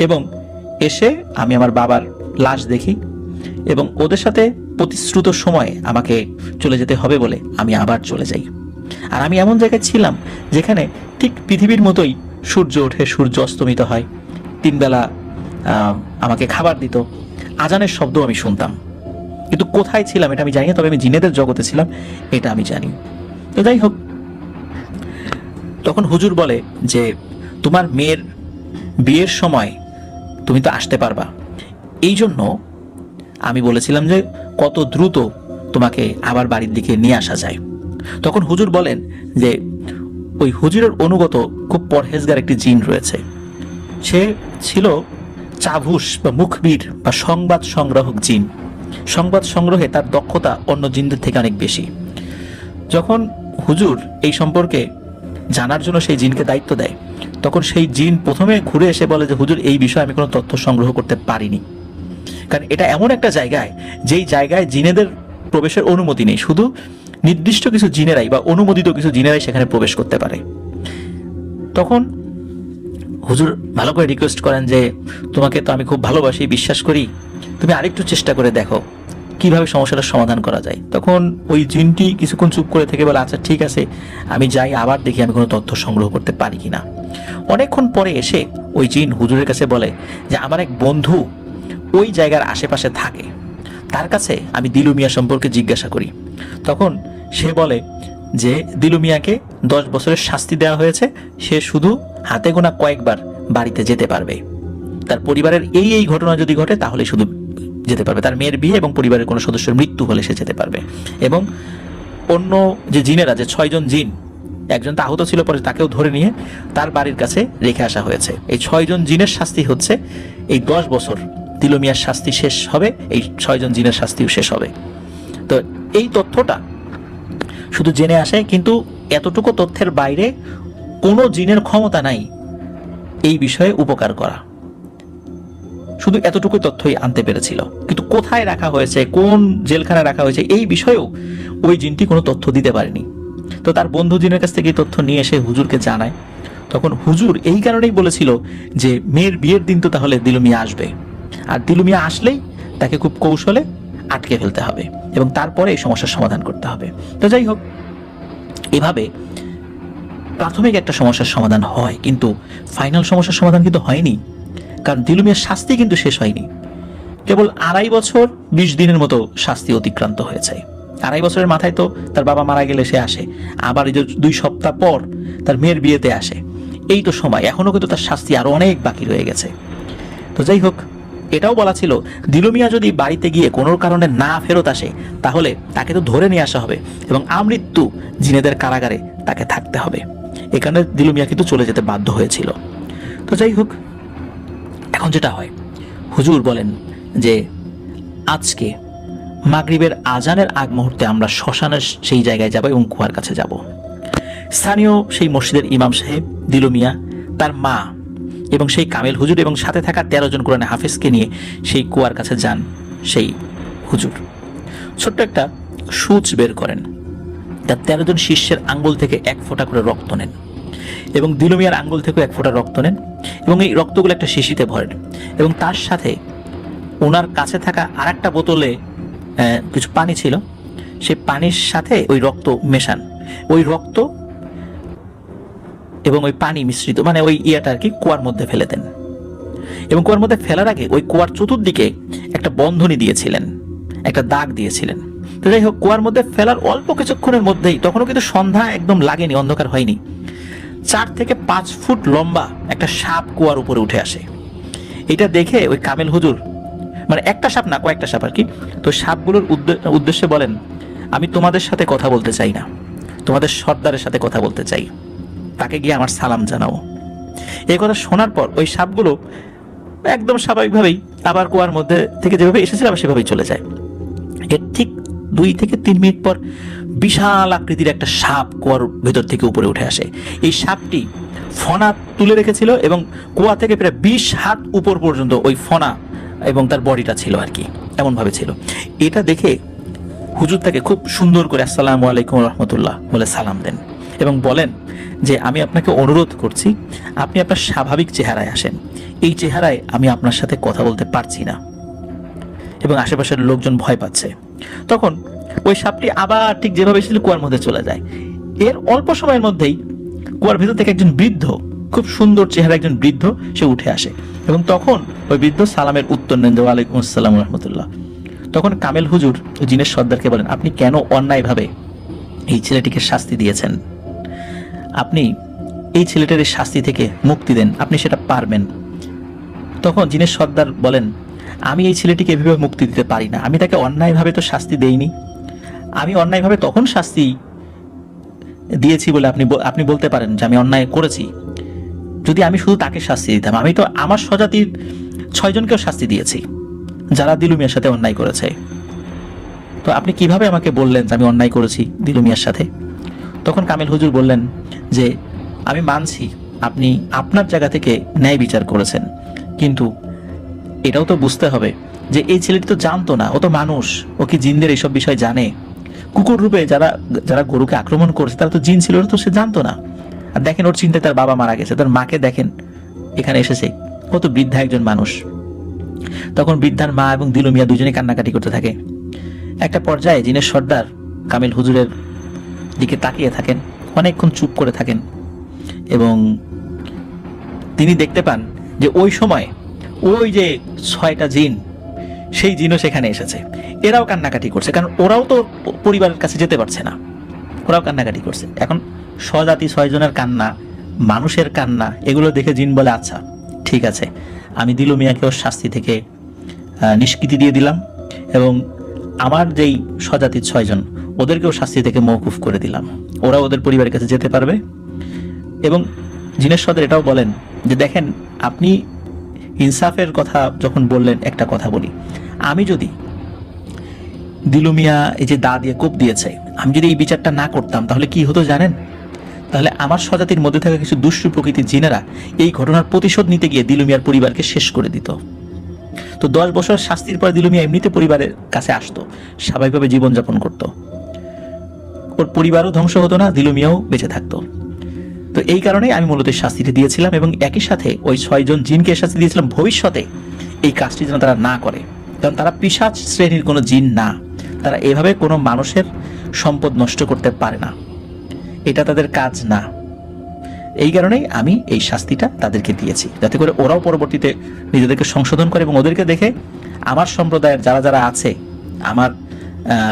এবং এসে আমি আমার বাবার লাশ দেখি এবং ওদের সাথে প্রতিশ্রুত সময়ে আমাকে চলে যেতে হবে বলে আমি আবার চলে যাই। আর আমি এমন জায়গায় ছিলাম যেখানে ঠিক পৃথিবীর মতোই সূর্য ওঠে, সূর্য অস্তমিত হয়, 3 বেলা আমাকে খাবার দিত, আজানের শব্দ আমি শুনতাম। কিন্তু কোথায় ছিলাম এটা আমি জানি না, তবে আমি জিনেদের জগতে ছিলাম এটা আমি জানি। তো যাই হোক, তখন হুজুর বলে যে তোমার মেয়ের বিয়ের সময় তুমি তো আসতে পারবা, এই জন্য আমি বলেছিলাম যে কত দ্রুত তোমাকে আবার বাড়ির দিকে নিয়ে আসা যায়। তখন হুজুর বলেন যে ওই হুজুরের অনুগত খুব পরহেজগার একটি জিন রয়েছে, সে ছিল চাভুস বা মুখবির বা সংবাদ সংগ্রাহক জিন। সংবাদ সংগ্রহে তার দক্ষতা অন্য জিনদের থেকে অনেক বেশি। যখন হুজুর এই সম্পর্কে জানার জন্য সেই জিনকে দায়িত্ব দেয় তখন সেই জিন প্রথমে ঘুরে এসে বলে যে হুজুর এই বিষয়ে আমি কোনো তথ্য সংগ্রহ করতে পারিনি, কারণ এটা এমন একটা জায়গায় যেই জায়গায় জিনেদের প্রবেশের অনুমতি নেই, শুধু নির্দিষ্ট কিছু জিনেরাই বা অনুমোদিত কিছু জিনেরাই সেখানে প্রবেশ করতে পারে। তখন হুজুর ভালো করে রিকোয়েস্ট করেন যে তোমাকে তো আমি খুব ভালোবাসি, বিশ্বাস করি, তুমি আরেকটু চেষ্টা করে দেখো কিভাবে সমস্যাটার সমাধান করা যায়। তখন ওই জিনটি কিছুক্ষণ চুপ করে থেকে বলে আচ্ছা ঠিক আছে, আমি যাই, আবার দেখি আমি কোনো তথ্য সংগ্রহ করতে পারি কিনা। অনেকক্ষণ পরে এসে ওই জিন হুজুরের কাছে বলে যে আমার এক বন্ধু ওই জায়গার আশেপাশে থাকে, তার কাছে আমি দিলু মিয়া সম্পর্কে জিজ্ঞাসা করি। তখন সে বলে যে দিলু মিয়াকে 10 বছরের শাস্তি দেওয়া হয়েছে, সে শুধু হাতে গোনা কয়েকবার বাড়িতে যেতে পারবে, তার পরিবারের এই ঘটনা যদি ঘটে তাহলে শুধু যেতে পারবে, তার মেয়ের বিয়ে এবং পরিবারের কোনো সদস্যের মৃত্যু হলে সে যেতে পারবে। এবং অন্য যে জিনেরা, যে 6 জন জিন, একজন তো আহত ছিল, পরে তাকেও ধরে নিয়ে তার বাড়ির কাছে রেখে আসা হয়েছে। এই 6 জন জিনের শাস্তি হচ্ছে এই 10 বছর দিলু মিয়ার শাস্তি শেষ হবে, এই 6 জন জিনের শাস্তিও শেষ হবে। তো এই তথ্যটা শুধু জেনে আসে, কিন্তু এতটুকু তথ্যের বাইরে কোনো জিনের ক্ষমতা নাই এই বিষয়ে উপকার করা। শুধু এতটুকু তথ্যই আনতে পেরেছিল, কিন্তু কোথায় রাখা হয়েছে, কোন জেলখানায় রাখা হয়েছে এই বিষয়েও ওই জিনটি কোনো তথ্য দিতে পারেনি। তো তার বন্ধু জিনের কাছ থেকে এই তথ্য নিয়ে এসে হুজুরকে জানায়। তখন হুজুর এই কারণেই বলেছিল যে মেয়ের বিয়ের দিন তো তাহলে দিলু মিয়া আসবে, আর দিলু মিয়া আসলেই তাকে খুব কৌশলে আটকে ফেলতে হবে এবং তারপরে এই সমস্যার সমাধান করতে হবে। তো যাই হোক, এভাবে প্রাথমিক একটা সমস্যার সমাধান হয়, কিন্তু ফাইনাল সমস্যার সমাধান কিন্তু হয়নি, কারণ দিলু মিয়ার শাস্তি কিন্তু শেষ হয়নি। কেবল 2.5 বছর 20 দিনের মতো শাস্তি অতিক্রান্ত হয়েছে। 2.5 বছরের মাথায় তো তার বাবা মারা গেলে সে আসে, আবার এই যে 2 সপ্তাহ পর তার মেয়ের বিয়েতে আসে, এই তো সময়, এখনো কিন্তু তার শাস্তি আরো অনেক বাকি রয়ে গেছে। তো যাই হোক, এটাও বলা ছিল দিলু মিয়া যদি বাড়িতে গিয়ে কোনো কারণে না ফেরত আসে তাহলে তাকে তো ধরে নিয়ে আসা হবে এবং আমৃত্যু জিনেদের কারাগারে তাকে থাকতে হবে। এ কারণে দিলু মিয়া কিন্তু চলে যেতে বাধ্য হয়েছিল। তো যাই হোক, এখন যেটা হয়, হুজুর বলেন যে আজকে মাগরিবের আজানের আগ মুহূর্তে আমরা শ্মশানের সেই জায়গায় যাব এবং কুয়ার কাছে যাব। স্থানীয় সেই মসজিদের ইমাম সাহেব, দিলু মিয়া, তার মা এবং সেই কামেল হুজুর এবং সাথে থাকা 13 জন কোরআনে হাফেজকে নিয়ে সেই কুয়ার কাছে যান সেই হুজুর। ছোট্ট একটা সূচ বের করেন, তার 13 জন শিষ্যের আঙ্গুল থেকে 1 ফোঁটা করে রক্ত নেন এবং দিলু মিয়ার আঙ্গুল থেকেও 1 ফোঁটা রক্ত নেন এবং এই রক্তগুলো একটা শিশিতে ভরেন এবং তার সাথে ওনার কাছে থাকা আর একটা বোতলে কিছু পানি ছিল, সেই পানির সাথে ওই রক্ত মেশান। ওই রক্ত এবং ওই পানি মিশ্রিত, মানে ওই ইয়াটা আর কি, কুয়ার মধ্যে ফেলে দেন এবং কুয়ার মধ্যে ফেলার আগে ওই কুয়ার চতুর্দিকে একটা বন্ধনী দিয়েছিলেন, একটা দাগ দিয়েছিলেন। তো যাই হোক, কুয়ার মধ্যে ফেলার অল্প কিছুক্ষণের মধ্যেই, তখনও কিন্তু সন্ধ্যা একদম লাগেনি, অন্ধকার হয়নি, 4 থেকে 5 ফুট লম্বা একটা সাপ কুয়ার উপরে উঠে আসে। এটা দেখে ওই কামেল হুজুর, মানে একটা সাপ না, কয়েকটা সাপ আর কি, তো সাপগুলোর উদ্দেশ্যে বলেন, আমি তোমাদের সাথে কথা বলতে চাই না, তোমাদের সর্দারের সাথে কথা বলতে চাই, তাকে গিয়ে আমার সালাম জানাও। এই কথা শোনার পর ওই সাপগুলো একদম স্বাভাবিকভাবেই আবার কুয়ার মধ্যে থেকে যেভাবে এসেছিল আবার সেভাবেই চলে যায়। এর ঠিক 2 থেকে 3 মিনিট পর বিশাল আকৃতির একটা সাপ কুয়ার ভেতর থেকে উপরে উঠে আসে। এই সাপটি ফনা তুলে রেখেছিল এবং কুয়া থেকে প্রায় 20 হাত উপর পর্যন্ত ওই ফনা এবং তার বডিটা ছিল আর কি, এমনভাবে ছিল। এটা দেখে হুজুর তাকে খুব সুন্দর করে আসসালামু আলাইকুম রহমতুল্লাহ বলে সালাম দেন এবং বলেন যে আমি আপনাকে অনুরোধ করছি, আপনি আপনার স্বাভাবিক চেহারায় আসেন, এই চেহারায় আমি আপনার সাথে কথা বলতে পারছি না এবং আশেপাশের লোকজন ভয় পাচ্ছে। তখন ওই সাপটি আবার ঠিক যেভাবে ছিল কুয়ার মধ্যে চলে যায়। এর অল্প সময়ের মধ্যেই কুয়ার ভেতর থেকে একজন বৃদ্ধ, খুব সুন্দর চেহারা একজন বৃদ্ধ, সে উঠে আসে এবং তখন ওই বৃদ্ধ সালামের উত্তর নেন, ওয়ালাইকুম আসসালাম রহমতুল্লাহ। তখন কামেল হুজুর জিনের সর্দারকে বলেন, আপনি কেন অন্যায়ভাবে এই ছেলেটিকে শাস্তি দিয়েছেন? আপনি এই ছেলেটার এই শাস্তি থেকে মুক্তি দেন, আপনি সেটা পারবেন। তখন জিনের সর্দার বলেন, আমি এই ছেলেটিকে এভাবে মুক্তি দিতে পারি না, আমি তাকে অন্যায়ভাবে তো শাস্তি দেইনি, আমি অন্যায়ভাবে তখন শাস্তি দিয়েছি বলে আপনি বলতে পারেন যে আমি অন্যায় করেছি। যদি আমি শুধু তাকে শাস্তি দিতাম, আমি তো আমার স্বজাতির 6 জনকেও শাস্তি দিয়েছি যারা দিলু মিয়ার সাথে অন্যায় করেছে, তো আপনি কিভাবে আমাকে বললেন যে আমি অন্যায় করেছি দিলু মিয়ার সাথে? তখন কামেল হুজুর বললেন যে আমি মানছি আপনি আপনার জায়গা থেকে ন্যায় বিচার করেছেন, কিন্তু এটাও তো বুঝতে হবে যে এই ছেলেটি তো জানতো না, ও তো মানুষ, ও কি জিনদের এইসব বিষয় জানে? কুকুর রূপে যারা গরুকে আক্রমণ করেছে তারা তো জিন ছিল, তো সে জানতো না। আর দেখেন ওর চিন্তায় তার বাবা মারা গেছে, তার মাকে দেখেন এখানে এসেছে, ও তো বৃদ্ধা একজন মানুষ। তখন বৃদ্ধার মা এবং দিলু মিয়া দুজনে কান্নাকাটি করতে থাকে। একটা পর্যায়ে জিনের সর্দার কামেল হুজুরের দিকে তাকিয়ে থাকেন, অনেকক্ষণ চুপ করে থাকেন এবং তিনি দেখতে পান যে ওই সময় ওই যে 6টা জিন, সেই জিনও সেখানে এসেছে। এরাও কান্নাকাটি করছে, কারণ ওরাও তো পরিবারের কাছে যেতে পারছে না, ওরাও কান্নাকাটি করছে। এখন স্বজাতি 6 জনের কান্না, মানুষের কান্না, এগুলো দেখে জিন বলে, আচ্ছা ঠিক আছে, আমি দিলু মিয়াকেও শাস্তি থেকে নিষ্কৃতি দিয়ে দিলাম এবং আমার যেই স্বজাতির 6 জন ওদেরকেও শাস্তি থেকে মওকুফ করে দিলাম, ওরা ওদের পরিবারের কাছে যেতে পারবে। এবং জিনের সর্দার এটাও বলেন যে দেখেন, আপনি ইনসাফের কথা যখন বললেন, একটা কথা বলি, আমি যদি দিলু মিয়া এই যে দা দিয়ে কোপ দিয়েছে, আমি যদি এই বিচারটা না করতাম তাহলে কি হতো জানেন? তাহলে আমার স্বজাতির মধ্যে থাকা কিছু দুষ্টু প্রকৃতির জিনেরা এই ঘটনার প্রতিশোধ নিতে গিয়ে দিলু মিয়ার পরিবারকে শেষ করে দিত। তো 10 বছর শাস্তির পর দিলু মিয়া এমনিতে পরিবারের কাছে আসতো, স্বাভাবিকভাবে জীবনযাপন করত, ওর পরিবারও ধ্বংস হতো না, দিলু মিয়াও বেঁচে থাকতো। তো এই কারণেই আমি মূলত শাস্তিটি দিয়েছিলাম, এবং একই সাথে ওই 6 জন জিনকে শাস্তি দিয়েছিলাম ভবিষ্যতে এই কাজটি যেন তারা না করে, কারণ তারা পিশাচ শ্রেণীর কোনো জিন না, তারা এভাবে কোনো মানুষের সম্পদ নষ্ট করতে পারে না, এটা তাদের কাজ না। এই কারণেই আমি এই শাস্তিটা তাদেরকে দিয়েছি, যাতে করে ওরাও পরবর্তীতে নিজেদেরকে সংশোধন করে, এবং ওদেরকে দেখে আমার সম্প্রদায়ের যারা যারা আছে, আমার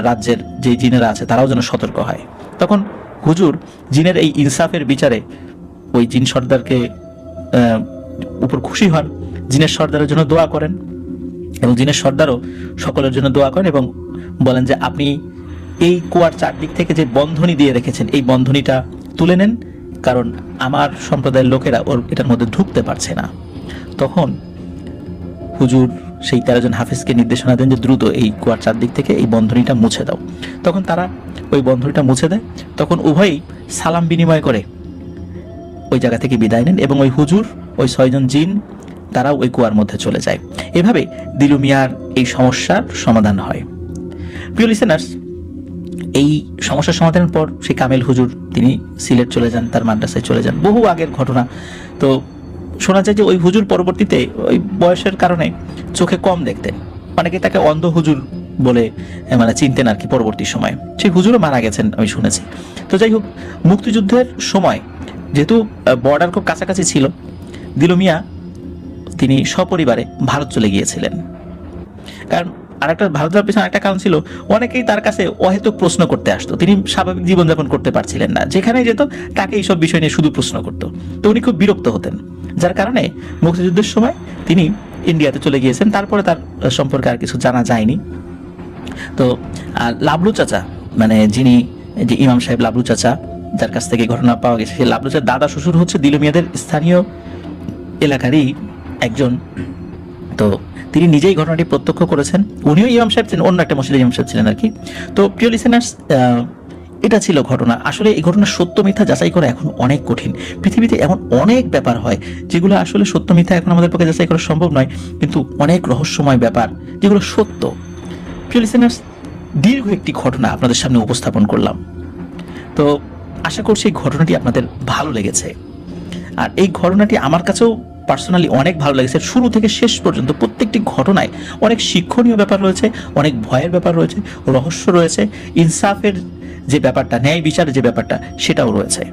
রাজ্যের যে জিনেরা আছে তারাও যেন সতর্ক হয়। তখন হুজুর জিনের এই ইনসাফের বিচারে ওই জিন সর্দারকে উপর খুশি হন, জিনের সর্দারের জন্য দোয়া করেন, এবং জিনের সর্দারও সকলের জন্য দোয়া করেন এবং বলেন যে আপনি এই কুয়ার চারদিক থেকে যে বন্ধনী দিয়ে রেখেছেন এই বন্ধনীটা তুলে নেন, কারণ আমার সম্প্রদায়ের লোকেরা ওর এটার মধ্যে ঢুকতে পারছে না। তখন হুজুর সেই 13 জন হাফেজকে নির্দেশনা দেন যে দ্রুত এই কুয়ার চারদিক থেকে এই বন্ধনীটা মুছে দাও। তখন তারা ওই বন্ধনীটা মুছে দেয়। তখন উভয়ই সালাম বিনিময় করে ওই জায়গা থেকে বিদায় নেন, এবং ওই হুজুর, ওই 6 জন জিন, তারাও ওই কুয়ার মধ্যে চলে যায়। এভাবে দিলু মিয়ার এই সমস্যার সমাধান হয়। প্রিয় লিসেনার্স, এই সমস্যার সমাধানের পর সেই কামেল হুজুর তিনি সিলেট চলে যান, তার মাদ্রাসায় চলে যান, বহু আগের ঘটনা। তো শোনা যায় যে ওই হুজুর পরবর্তীতে ওই বয়সের কারণে চোখে কম দেখতেন, অনেকে তাকে অন্ধ হুজুর বলে মানে চিনতেন আর কি। পরবর্তী সময় সেই হুজুরও মারা গেছেন আমি শুনেছি। তো যাই হোক, মুক্তিযুদ্ধের সময় যেহেতু বর্ডার খুব কাছাকাছি ছিল, দিলু মিয়া তিনি সপরিবারে ভারত চলে গিয়েছিলেন। কারণ আরেকটা ভারত যাওয়ার পেছনে একটা কারণ ছিল, অনেকেই তার কাছে অহেতুক প্রশ্ন করতে আসতো, তিনি স্বাভাবিক জীবনযাপন করতে পারছিলেন না, যেখানে যেত তাকে এইসব বিষয় নিয়ে শুধু প্রশ্ন করতো। তো উনি খুব বিরক্ত হতেন, যার কারণে মুক্তিযুদ্ধের সময় তিনি ইন্ডিয়াতে চলে গিয়েছেন। তারপরে তার সম্পর্কে আর কিছু জানা যায়নি। তো লাবলু চাচা, মানে যিনি যে ইমাম সাহেব লাবলু চাচা, যার কাছ থেকে ঘটনা পাওয়া গেছে, সেই লাবলু চাচার দাদা শ্বশুর হচ্ছে দিলু মিয়াদের স্থানীয় এলাকারই একজন। তো তিনি নিজেই ঘটনাটি প্রত্যক্ষ করেছেন, উনিও ইমাম সাহেব ছিলেন, অন্য একটা মসজিদের ইমাম সাহেব ছিলেন আর কি। তো প্রিয় লিসেনার্স, এটা ছিল ঘটনা। আসলে এই ঘটনার সত্য মিথ্যা যাচাই করা এখন অনেক কঠিন। পৃথিবীতে এমন অনেক ব্যাপার হয় যেগুলো আসলে সত্য মিথ্যা এখন আমাদের পক্ষে যাচাই করা সম্ভব নয়, কিন্তু অনেক রহস্যময় ব্যাপার যেগুলো সত্য। প্রিয় লিসেনার্স, দীর্ঘ একটি ঘটনা আপনাদের সামনে উপস্থাপন করলাম। তো আশা করছি এই ঘটনাটি আপনাদের ভালো লেগেছে। আর এই ঘটনাটি আমার কাছেও পার্সোনালি অনেক ভালো লেগেছে। শুরু থেকে শেষ পর্যন্ত প্রত্যেকটি ঘটনায় অনেক শিক্ষণীয় ব্যাপার রয়েছে, অনেক ভয়ের ব্যাপার রয়েছে, রহস্য রয়েছে, ইনসাফের যে ব্যাপারটা, ন্যায় বিচারের যে ব্যাপারটা, সেটাও রয়েছে।